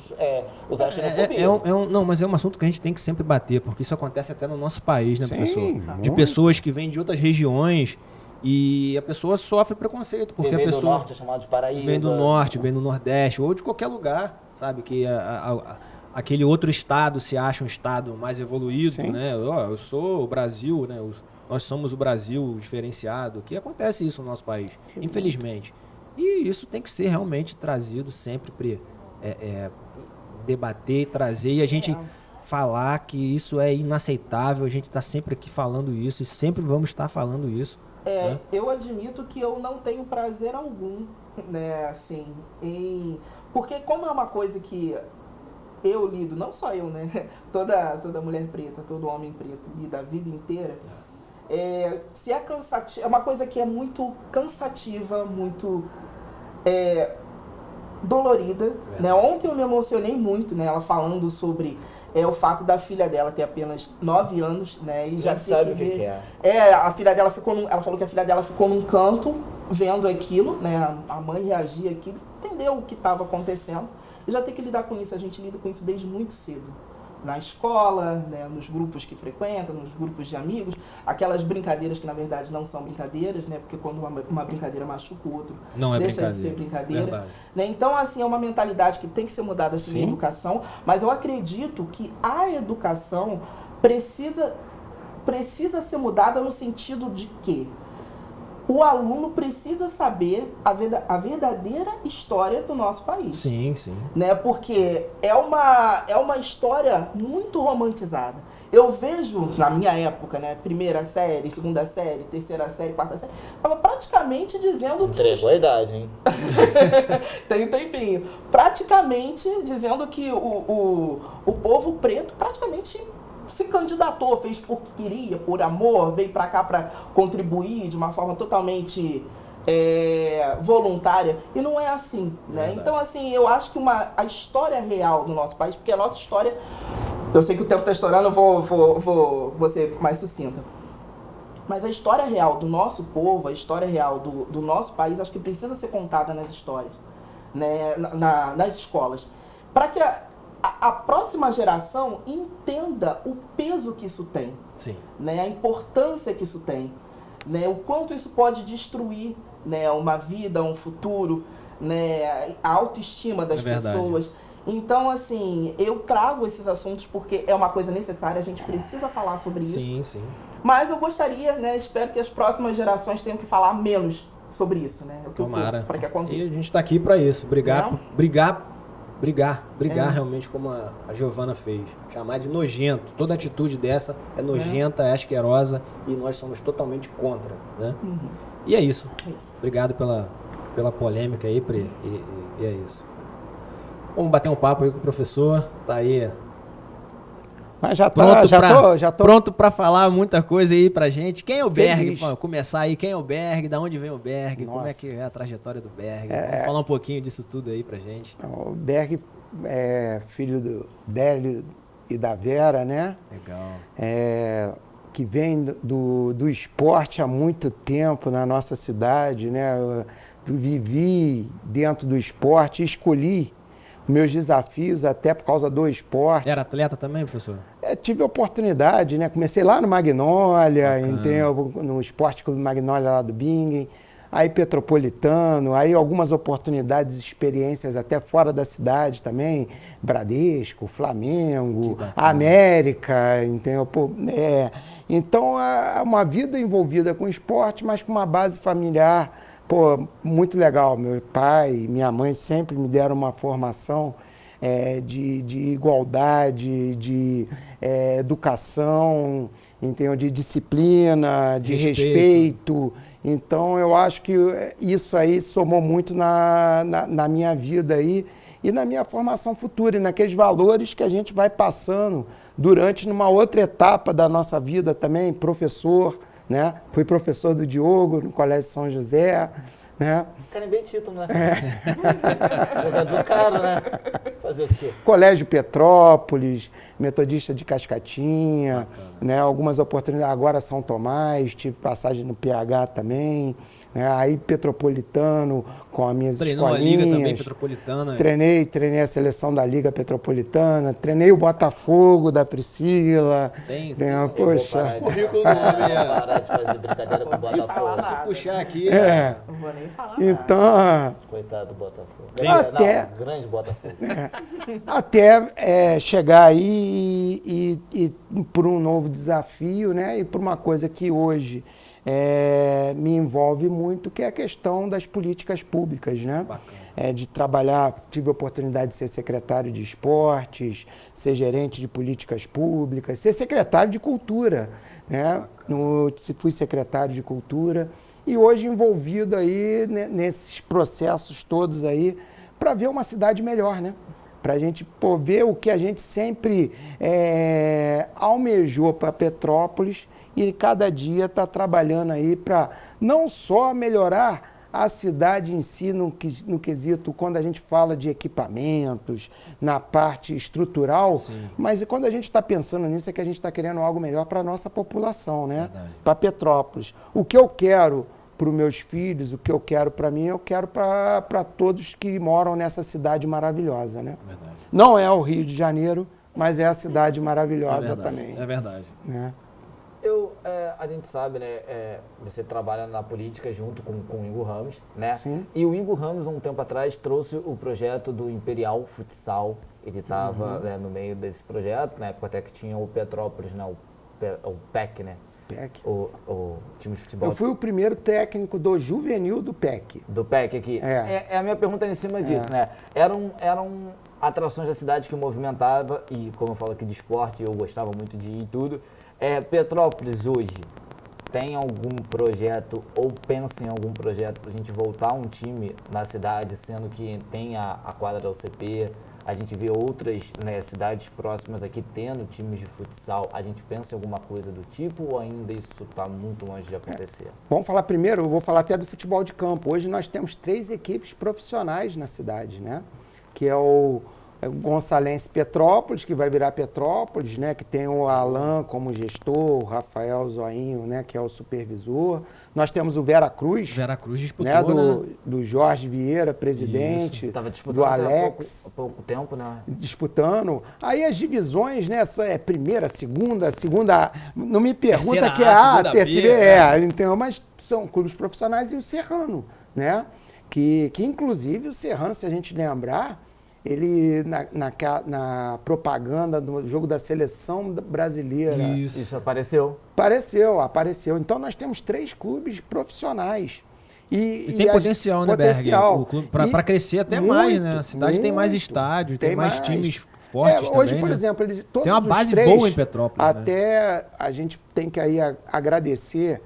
usar xenofobia. Não, mas é um assunto que a gente tem que sempre bater, porque isso acontece até no nosso país, né, Sim, professor? De muito. pessoas que vêm de outras regiões e a pessoa sofre preconceito, porque Quem a vem pessoa do norte é chamado de Paraíba. vem do norte, vem do nordeste, ou de qualquer lugar, sabe? Que aquele outro estado se acha um estado mais evoluído, Sim. né? Eu sou o Brasil, né? Nós somos o Brasil diferenciado, que acontece isso no nosso país, infelizmente. E isso tem que ser realmente trazido sempre debater, trazer e a gente falar que isso é inaceitável. A gente está sempre aqui falando isso e sempre vamos estar falando isso. Né? Eu admito que eu não tenho prazer algum, né, assim, porque como é uma coisa que eu lido, não só eu, né, toda mulher preta, todo homem preto lida a vida inteira, se é cansativo, é uma coisa que é muito cansativa, muito dolorida, né? Ontem eu me emocionei muito, né, ela falando sobre o fato da filha dela ter apenas 9 anos, né, e já sabe o que a filha dela ela falou que a filha dela ficou num canto vendo aquilo, né, a mãe reagia àquilo, entendeu o que estava acontecendo, e já tem que lidar com isso. A gente lida com isso desde muito cedo. Na escola, né, nos grupos que frequenta, nos grupos de amigos, aquelas brincadeiras que na verdade não são brincadeiras, né, porque quando uma brincadeira machuca o outro, não deixa de ser brincadeira. Verdade. Né? Então, assim, é uma mentalidade que tem que ser mudada assim, na educação, mas eu acredito que a educação precisa ser mudada no sentido de que o aluno precisa saber a verdadeira história do nosso país. Sim, sim. Né? Porque é uma história muito romantizada. Eu vejo, na minha época, né, primeira série, segunda série, terceira série, quarta série, estava praticamente dizendo que... Entregou a idade, hein? Tem um tempinho. Praticamente dizendo que o povo preto praticamente se candidatou, fez porque queria, por amor, veio para cá para contribuir de uma forma totalmente voluntária, e não é assim, né? Então, assim, eu acho que a história real do nosso país, porque a nossa história, eu sei que o tempo está estourando, eu vou ser mais sucinta, mas a história real do nosso povo, a história real do nosso país, acho que precisa ser contada nas histórias, né? Nas escolas, para que a próxima geração entenda o peso que isso tem, Sim. né? A importância que isso tem, né? O quanto isso pode destruir, né, uma vida, um futuro, né, a autoestima das pessoas. Então, assim, eu trago esses assuntos porque é uma coisa necessária, a gente precisa falar sobre isso. Sim, sim. Mas eu gostaria, né, espero que as próximas gerações tenham que falar menos sobre isso, né? É o que eu torço para que aconteça. E a gente está aqui para isso, brigar realmente como a Giovana fez. Chamar de nojento. Toda atitude dessa é nojenta, é asquerosa e nós somos totalmente contra, né? Uhum. E é isso. Obrigado pela polêmica aí, Pri. E é isso. Vamos bater um papo aí com o professor. Tá aí. Mas já tô pronto para falar muita coisa aí pra gente. Quem é o Berg? Vamos começar aí. Quem é o Berg? Da onde vem o Berg? Nossa. Como é que é a trajetória do Berg? Vamos falar um pouquinho disso tudo aí pra gente. O Berg é filho do Délio e da Vera, né? Legal. Que vem do esporte há muito tempo na nossa cidade, né? Eu vivi dentro do esporte, escolhi meus desafios até por causa do esporte. Era atleta também, professor? Tive oportunidade, né? Comecei lá no Magnólia, no Esporte Clube Magnólia lá do Bingen, aí Petropolitano, aí algumas oportunidades, experiências até fora da cidade também, Bradesco, Flamengo, América, entendeu? Então, é uma vida envolvida com esporte, mas com uma base familiar, muito legal. Meu pai e minha mãe sempre me deram uma formação de igualdade, de educação, entendeu? De disciplina, de respeito. Então, eu acho que isso aí somou muito na minha vida aí e na minha formação futura, e naqueles valores que a gente vai passando durante numa outra etapa da nossa vida também, professor, né? Fui professor do Diogo no Colégio São José, né? Carimbei título, né? Jogador caro, né? Fazer o quê? Colégio Petrópolis, Metodista de Cascatinha, né? Algumas oportunidades, agora São Tomás, tive passagem no PH também, Aí Petropolitano, com as minhas Treinou escolinhas. a Liga também, Petropolitana. Treinei a seleção da Liga Petropolitana, treinei o Botafogo da Priscila. Poxa. Currículo do homem, Parar de fazer brincadeira com o Botafogo. Se puxar aqui... Não vou nem falar Então... Coitado do Botafogo. Até... Grande Botafogo. Até chegar aí e por um novo desafio, né? E por uma coisa que hoje me envolve muito, que é a questão das políticas públicas, né? De trabalhar, tive a oportunidade de ser secretário de esportes, ser gerente de políticas públicas, ser secretário de cultura, né? Fui secretário de cultura e hoje envolvido aí nesses processos todos aí para ver uma cidade melhor, né? Para a gente ver o que a gente sempre almejou para Petrópolis e cada dia está trabalhando aí para não só melhorar a cidade em si no quesito, quando a gente fala de equipamentos, na parte estrutural, sim, mas quando a gente está pensando nisso é que a gente está querendo algo melhor para a nossa população, né? Para Petrópolis. O que eu quero para os meus filhos, o que eu quero para mim, eu quero para todos que moram nessa cidade maravilhosa, né? Verdade. Não é o Rio de Janeiro, mas é a cidade maravilhosa também. É verdade. Né? A gente sabe, né, você trabalha na política junto com o Ingo Ramos, né? Sim. E o Ingo Ramos, um tempo atrás, trouxe o projeto do Imperial Futsal. Ele estava no meio desse projeto, na época até que tinha o Petrópolis, né, o PEC, né? PEC. O time de futebol. Eu fui o primeiro técnico do juvenil do PEC. Do PEC aqui. É a minha pergunta em cima disso, né? Eram atrações da cidade que movimentava, e como eu falo aqui de esporte, eu gostava muito de ir e tudo. Petrópolis hoje tem algum projeto ou pensa em algum projeto para a gente voltar um time na cidade, sendo que tem a quadra da UCP, a gente vê outras, né, cidades próximas aqui tendo times de futsal, a gente pensa em alguma coisa do tipo ou ainda isso está muito longe de acontecer? Vamos falar primeiro, eu vou falar até do futebol de campo. Hoje nós temos 3 equipes profissionais na cidade, né? Que é o Gonçalense Petrópolis, que vai virar Petrópolis, né? Que tem o Alan como gestor, o Rafael Zoinho, né? Que é o supervisor. Nós temos o Vera Cruz. Vera Cruz disputou, né? Do Jorge Vieira, presidente. Estava disputando do Alex. Há pouco tempo, né? Disputando. Aí as divisões, né? Primeira, segunda. Não me pergunta terceira que é A, terceira B, então, mas são clubes profissionais e o Serrano, né? Que inclusive o Serrano, se a gente lembrar, ele na propaganda do jogo da seleção brasileira. Isso apareceu. Apareceu. Então nós temos 3 clubes profissionais. E tem potencial, né, Berg? Para crescer até muito, mais, né? A cidade tem mais estádio, tem mais times fortes também. Hoje, por exemplo, todos tem uma base 3, boa em Petrópolis. Até a gente tem que aí agradecer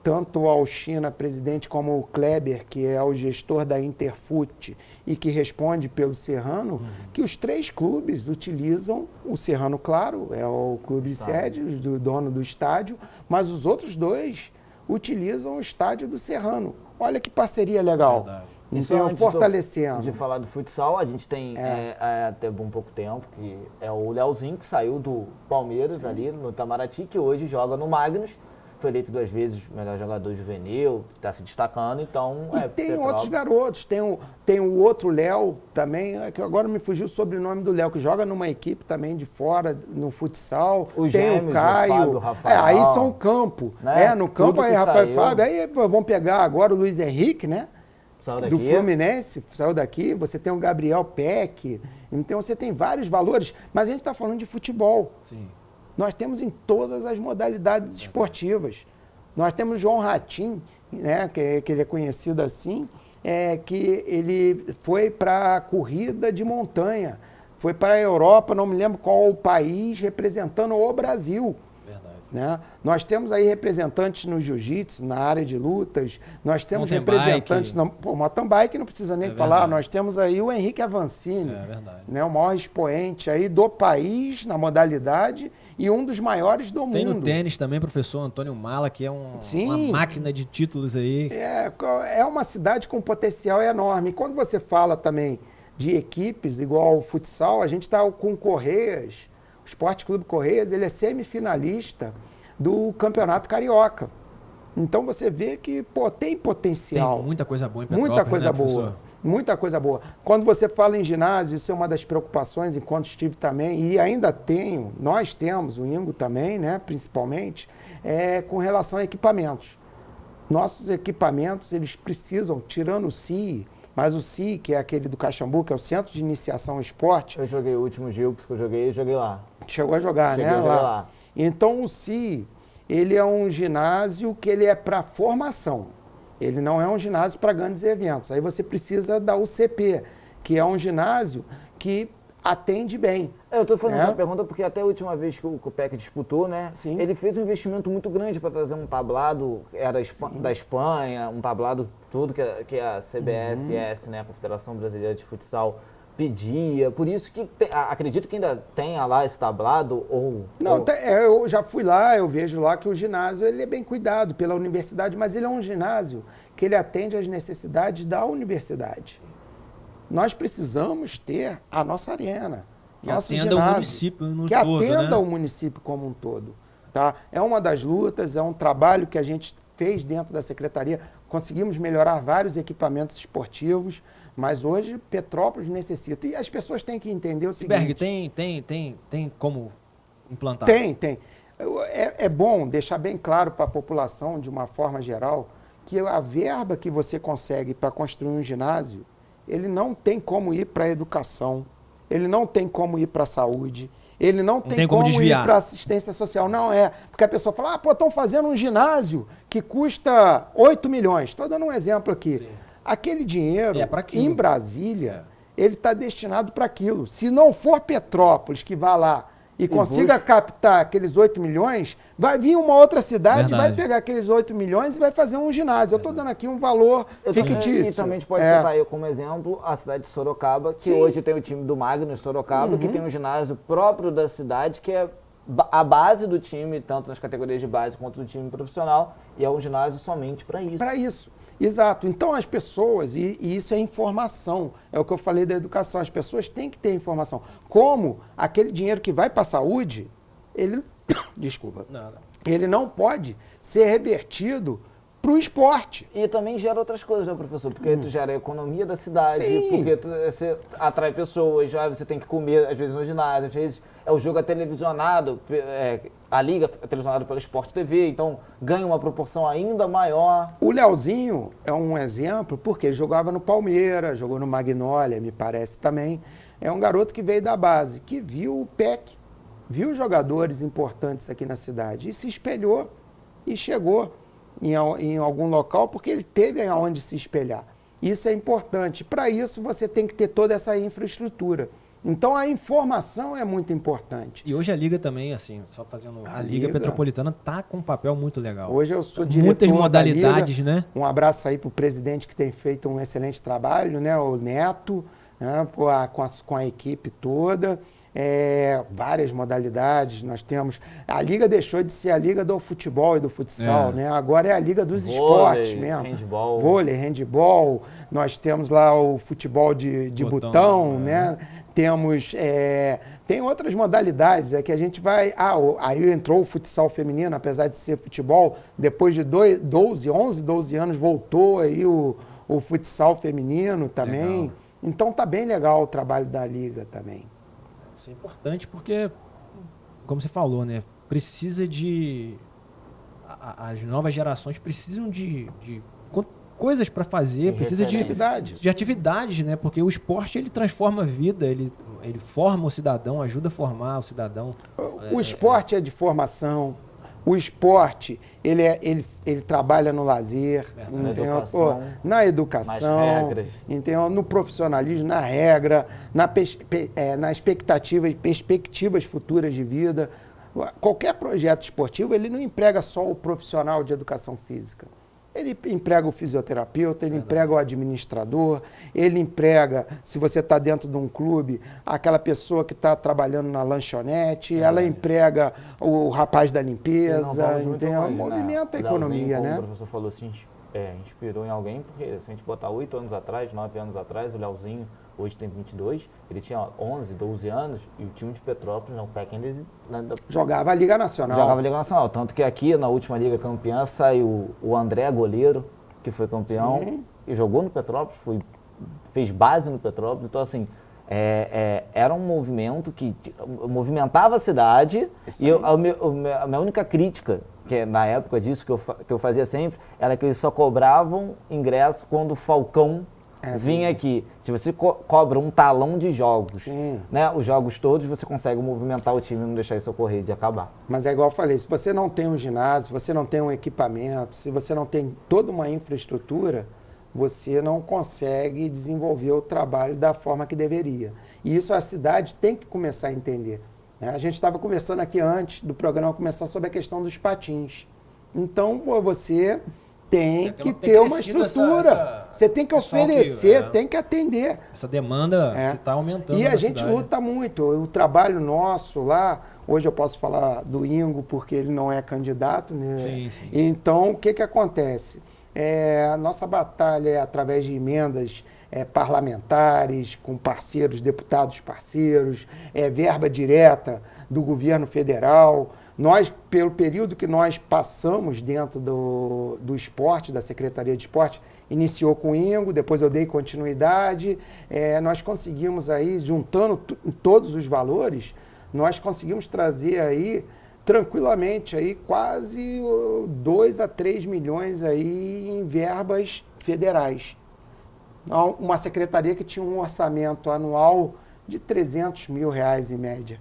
tanto ao China, presidente, como o Kleber, que é o gestor da Interfute e que responde pelo Serrano, que os 3 clubes utilizam o Serrano, claro, é o clube sede, do dono do estádio, mas os outros 2 utilizam o estádio do Serrano. Olha que parceria legal. Então, fortalecendo. De falar do futsal, a gente tem até um pouco tempo, que é o Leozinho, que saiu do Palmeiras ali no Itamaraty, que hoje joga no Magnus. Foi eleito 2 vezes melhor jogador juvenil, está se destacando, então... E tem outros garotos, tem o outro Léo também, que agora me fugiu o sobrenome do Léo, que joga numa equipe também de fora, no futsal. Os tem gêmeos, o Caio. O Fábio, Rafael, aí são o campo. Né? No campo aí Rafael e Fábio. Aí vão pegar agora o Luiz Henrique, né? Do Fluminense, saiu daqui. Você tem o Gabriel Peck. Então você tem vários valores, mas a gente está falando de futebol. Sim. Nós temos em todas as modalidades esportivas. Nós temos o João Ratim, né, que ele é conhecido assim, que ele foi para a corrida de montanha, foi para a Europa, não me lembro qual o país, representando o Brasil. Verdade. Né? Nós temos aí representantes no jiu-jitsu, na área de lutas, nós temos representantes no mountain bike, não precisa nem falar, nós temos aí o Henrique Avancini, né, o maior expoente aí do país na modalidade e um dos maiores do mundo. Tem no tênis também, professor Antônio Mala, que é uma máquina de títulos aí. É uma cidade com potencial enorme. E quando você fala também de equipes, igual o futsal, a gente está com o Correias, o Esporte Clube Correias, ele é semifinalista do Campeonato Carioca. Então você vê que, pô, tem potencial. Tem muita coisa boa em Petrópolis, Muita coisa né, boa. professor? Muita coisa boa. Quando você fala em ginásio, isso é uma das preocupações, enquanto estive também, e ainda tenho, nós temos, o Ingo também, né, principalmente, com relação a equipamentos. Nossos equipamentos, eles precisam, tirando o CI, mas o CI, que é aquele do Caxambu, que é o Centro de Iniciação ao Esporte. Eu joguei o último Gilps que eu joguei lá. Chegou a jogar, Cheguei né? a jogar lá. Então o CI, ele é um ginásio que ele é para formação. Ele não é um ginásio para grandes eventos. Aí você precisa da UCP, que é um ginásio que atende bem. Eu estou fazendo essa pergunta porque até a última vez que o PEC disputou, né? Sim. Ele fez um investimento muito grande para trazer um tablado, era da Espanha, um tablado tudo que a CBFS, né, a Confederação Brasileira de Futsal, pedia. Por isso que acredito que ainda tenha lá esse tablado ou... Não, eu já fui lá, eu vejo lá que o ginásio ele é bem cuidado pela universidade, mas ele é um ginásio que ele atende às necessidades da universidade. Nós precisamos ter a nossa arena, que nosso atenda ginásio, o município no que todo, atenda né? o município como um todo. Tá? É uma das lutas, é um trabalho que a gente fez dentro da secretaria. Conseguimos melhorar vários equipamentos esportivos, mas hoje Petrópolis necessita. E as pessoas têm que entender o seguinte... Berg, tem como implantar? Tem. É bom deixar bem claro para a população, de uma forma geral, que a verba que você consegue para construir um ginásio, ele não tem como ir para a educação, ele não tem como ir para a saúde, ele não tem como ir para a assistência social. Não é. Porque a pessoa fala, estão fazendo um ginásio que custa 8 milhões. Estou dando um exemplo aqui. Sim. Aquele dinheiro, aquilo. em Brasília, ele está destinado para aquilo. Se não for Petrópolis que vá lá e consiga captar aqueles 8 milhões, vai vir uma outra cidade, vai pegar aqueles 8 milhões e vai fazer um ginásio. Eu estou dando aqui um valor fictício. E também pode citar aí como exemplo a cidade de Sorocaba, que hoje tem o time do Magnus Sorocaba, que tem um ginásio próprio da cidade, que é a base do time, tanto nas categorias de base quanto do time profissional, e é um ginásio somente para isso. Para isso. Exato. Então as pessoas, e isso é informação, é o que eu falei da educação, as pessoas têm que ter informação. Como aquele dinheiro que vai para a saúde, ele, ele não pode ser revertido para o esporte. E também gera outras coisas, né, professor? Porque tu gera a economia da cidade, porque você atrai pessoas, você tem que comer, às vezes, no ginásio, às vezes o jogo é televisionado, a liga é televisionada pela Sport TV, então ganha uma proporção ainda maior. O Leozinho é um exemplo, porque ele jogava no Palmeiras, jogou no Magnólia, me parece também. É um garoto que veio da base, que viu o PEC, viu jogadores importantes aqui na cidade e se espelhou e chegou em algum local porque ele teve aonde se espelhar. Isso é importante. Para isso, você tem que ter toda essa infraestrutura. Então, a informação é muito importante. E hoje a Liga também, assim, só fazendo... A Liga Petropolitana está com um papel muito legal. Hoje eu sou diretor muitas modalidades, da Liga. Né? Um abraço aí para o presidente que tem feito um excelente trabalho, né? O Neto, né? Com a equipe toda. Várias modalidades nós temos. A Liga deixou de ser a Liga do futebol e do futsal, né? Agora é a Liga dos esportes mesmo. Handball. Vôlei, handball. Nós temos lá o futebol de botão, né? Temos, tem outras modalidades, que a gente vai... aí entrou o futsal feminino, apesar de ser futebol, depois de 11, 12 anos voltou aí o futsal feminino também. Legal. Então tá bem legal o trabalho da Liga também. Isso é importante porque, como você falou, né? Precisa de... As novas gerações precisam de coisas para fazer, precisa de atividades, né? Porque o esporte, ele transforma a vida, ele forma o cidadão, ajuda a formar o cidadão. O esporte é de formação, o esporte, ele trabalha no lazer, na educação, no profissionalismo, na regra, na expectativa e perspectivas futuras de vida. Qualquer projeto esportivo, ele não emprega só o profissional de educação física. Ele emprega o fisioterapeuta, ele emprega o administrador, ele emprega, se você está dentro de um clube, aquela pessoa que está trabalhando na lanchonete, ela emprega o rapaz da limpeza, entendeu? Movimenta a economia, né? O professor falou assim, inspirou em alguém, porque se a gente botar 8 anos atrás, 9 anos atrás, o Leozinho hoje tem 22, ele tinha 11, 12 anos, e o time de Petrópolis, o PEC ainda jogava a Liga Nacional. Jogava a Liga Nacional, tanto que aqui na última Liga Campeã saiu o André, goleiro, que foi campeão, Sim. e jogou no Petrópolis, fez base no Petrópolis, então assim, era um movimento que movimentava a cidade. E a minha única crítica, que na época disso que eu fazia sempre, era que eles só cobravam ingresso quando o Falcão vinha aqui. Se você cobra um talão de jogos, né, os jogos todos, você consegue movimentar o time e não deixar isso ocorrer, de acabar. Mas é igual eu falei, se você não tem um ginásio, se você não tem um equipamento, se você não tem toda uma infraestrutura, você não consegue desenvolver o trabalho da forma que deveria. E isso a cidade tem que começar a entender, né? A gente estava conversando aqui antes do programa começar sobre a questão dos patins. Então, você tem que ter uma estrutura. Você tem que oferecer, tem que atender. Essa demanda que está aumentando. E a gente luta muito. O trabalho nosso lá, hoje eu posso falar do Ingo, porque ele não é candidato, né? Sim, sim. Então, o que acontece? A nossa batalha é através de emendas parlamentares, com parceiros, deputados parceiros, verba direta do governo federal. Nós, pelo período que nós passamos dentro do esporte, da Secretaria de Esporte, iniciou com o Ingo, depois eu dei continuidade, nós conseguimos aí, juntando todos os valores, nós conseguimos trazer aí, tranquilamente, aí, quase 2 a 3 milhões aí em verbas federais. Uma secretaria que tinha um orçamento anual de R$300 mil em média.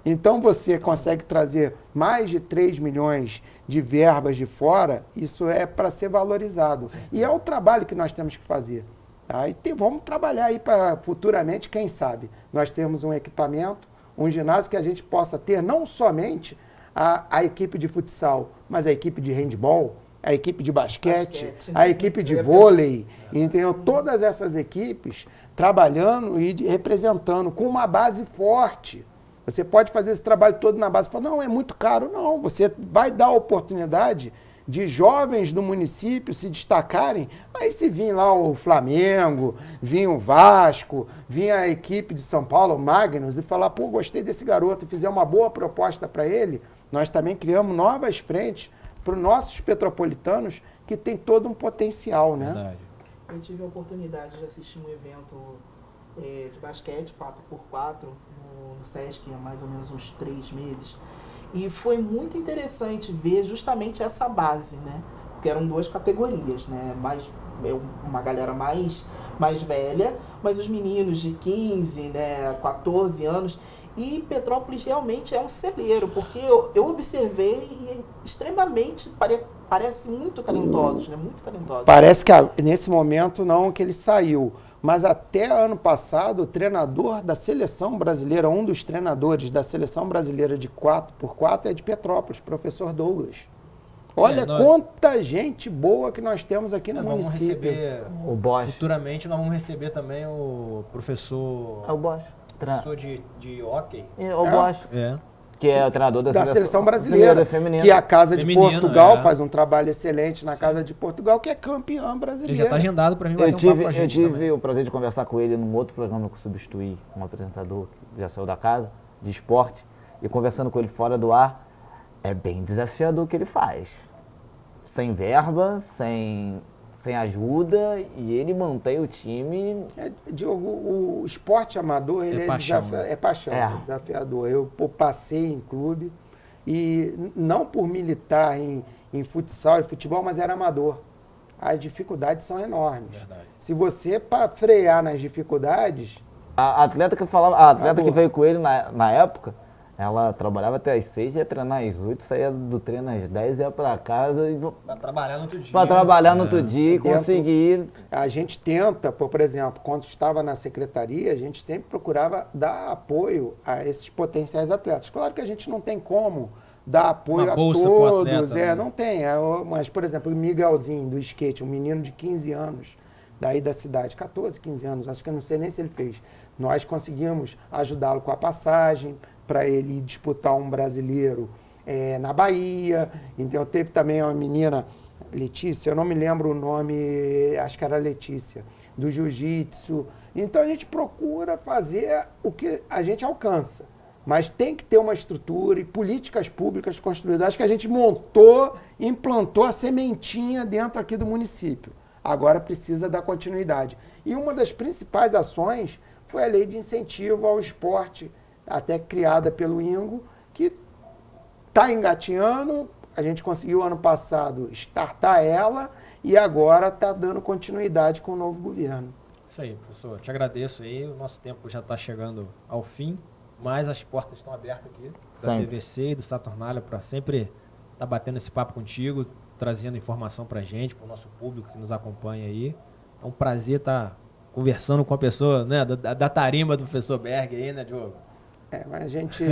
Então, você consegue trazer mais de 3 milhões de verbas de fora, isso é para ser valorizado. E é o trabalho que nós temos que fazer. Tá? E vamos trabalhar aí para futuramente, quem sabe, nós temos um equipamento, um ginásio que a gente possa ter não somente a equipe de futsal, mas a equipe de handball, a equipe de basquete, a equipe de vôlei, entendeu? Todas essas equipes trabalhando e representando com uma base forte. Você pode fazer esse trabalho todo na base, falar, não, é muito caro. Não, você vai dar a oportunidade de jovens do município se destacarem. Aí se vir lá o Flamengo, vir o Vasco, vir a equipe de São Paulo, o Magnus, e falar, pô, gostei desse garoto, e fizer uma boa proposta para ele, nós também criamos novas frentes para os nossos petropolitanos, que tem todo um potencial, né? Verdade. Eu tive a oportunidade de assistir um evento de basquete 4x4 no Sesc há mais ou menos uns 3 meses. E foi muito interessante ver justamente essa base, né? Porque eram 2 categorias, né? Uma galera mais velha, mas os meninos de 15, né, 14 anos. E Petrópolis realmente é um celeiro, porque eu observei e extremamente, parece muito talentosos, né? Muito talentosos. Parece que nesse momento não que ele saiu, mas até ano passado o treinador da seleção brasileira, um dos treinadores da seleção brasileira de 4x4 é de Petrópolis, professor Douglas. Olha quanta gente boa que nós temos aqui no município. Vamos receber, o Bosch. Futuramente nós vamos receber também o professor... É o Bosch. Professor de hockey. O Bosch. Que é o treinador da seleção brasileira feminina. Que a Casa de Portugal faz um trabalho excelente na Casa de Portugal, que é campeã brasileira. Ele já está agendado para vir bater um papo com a gente. Eu tive o prazer de conversar com ele num outro programa que eu substituí, um apresentador que já saiu da casa, de esporte, e conversando com ele fora do ar, é bem desafiador o que ele faz. Sem verba, sem ajuda, e ele mantém o time. Diogo, o esporte amador ele é paixão, é desafiador. Eu passei em clube e não por militar em futsal e futebol, mas era amador. As dificuldades são enormes. Verdade. Se você frear nas dificuldades... A atleta que veio com ele na época, ela trabalhava até às 6, ia treinar às 8, saía do treino às 10, ia para casa e... Para trabalhar no outro dia. Para trabalhar no outro dia e conseguir... A gente tenta, por exemplo, quando estava na secretaria, a gente sempre procurava dar apoio a esses potenciais atletas. Claro que a gente não tem como dar apoio a todos, atleta, não tem. Mas, por exemplo, o Miguelzinho do skate, um menino de 15 anos, daí da cidade, 14, 15 anos, acho que eu não sei nem se ele fez. Nós conseguimos ajudá-lo com a passagem, para ele disputar um brasileiro na Bahia. Então, teve também uma menina Letícia, eu não me lembro o nome, acho que era Letícia, do jiu-jitsu. Então a gente procura fazer o que a gente alcança, mas tem que ter uma estrutura e políticas públicas construídas. Acho que a gente montou, implantou a sementinha dentro aqui do município. Agora precisa dar continuidade. E uma das principais ações foi a lei de incentivo ao esporte, até criada pelo INGO, que está engateando. A gente conseguiu ano passado startar ela e agora está dando continuidade com o novo governo. Isso aí, professor. Te agradeço aí. O nosso tempo já está chegando ao fim, mas as portas estão abertas aqui da Sempre. TVC e do Saturnália para sempre estar batendo esse papo contigo, trazendo informação para a gente, para o nosso público que nos acompanha aí. É um prazer estar conversando com a pessoa, né, da tarimba do professor Berg aí, né, Diogo? Mas a gente...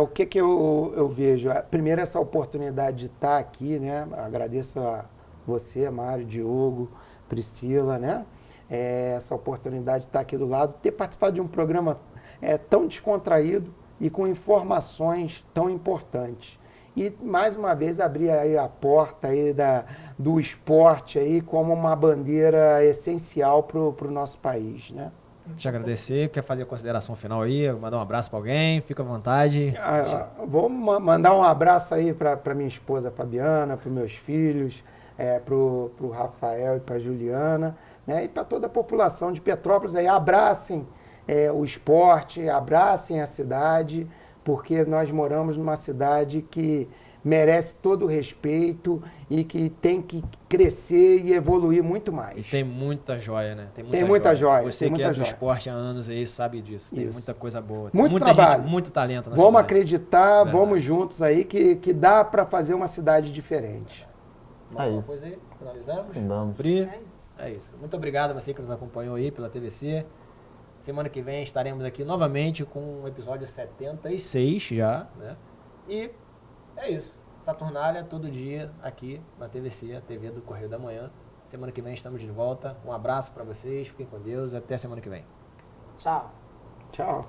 o que eu vejo? Primeiro, essa oportunidade de estar aqui, né? Agradeço a você, Mário, Diogo, Priscila, né? Essa oportunidade de estar aqui do lado, ter participado de um programa tão descontraído e com informações tão importantes. E, mais uma vez, abrir aí a porta aí do esporte aí como uma bandeira essencial para o nosso país, né? Te agradecer, quer fazer a consideração final aí, mandar um abraço para alguém, fica à vontade. Vou mandar um abraço aí para minha esposa Fabiana, para os meus filhos, para o Rafael e para a Juliana, né? E para toda a população de Petrópolis aí, abracem o esporte, abracem a cidade, porque nós moramos numa cidade que merece todo o respeito e que tem que crescer e evoluir muito mais. E tem muita joia, né? Tem muita joia. Você que é do esporte há anos aí sabe disso. Tem muita coisa boa. Tem Muito muita trabalho. Gente, muito talento na Vamos cidade. acreditar, Verdade. vamos juntos aí que dá para fazer uma cidade diferente. Alguma coisa aí? Finalizamos? Vamos. Pri? É isso. Muito obrigado a você que nos acompanhou aí pela TVC. Semana que vem estaremos aqui novamente com o episódio 76 já, né? E é isso. Saturnália todo dia aqui na TVC, a TV do Correio da Manhã. Semana que vem estamos de volta. Um abraço para vocês, fiquem com Deus e até semana que vem. Tchau. Tchau.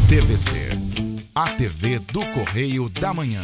TVC, a TV do Correio da Manhã.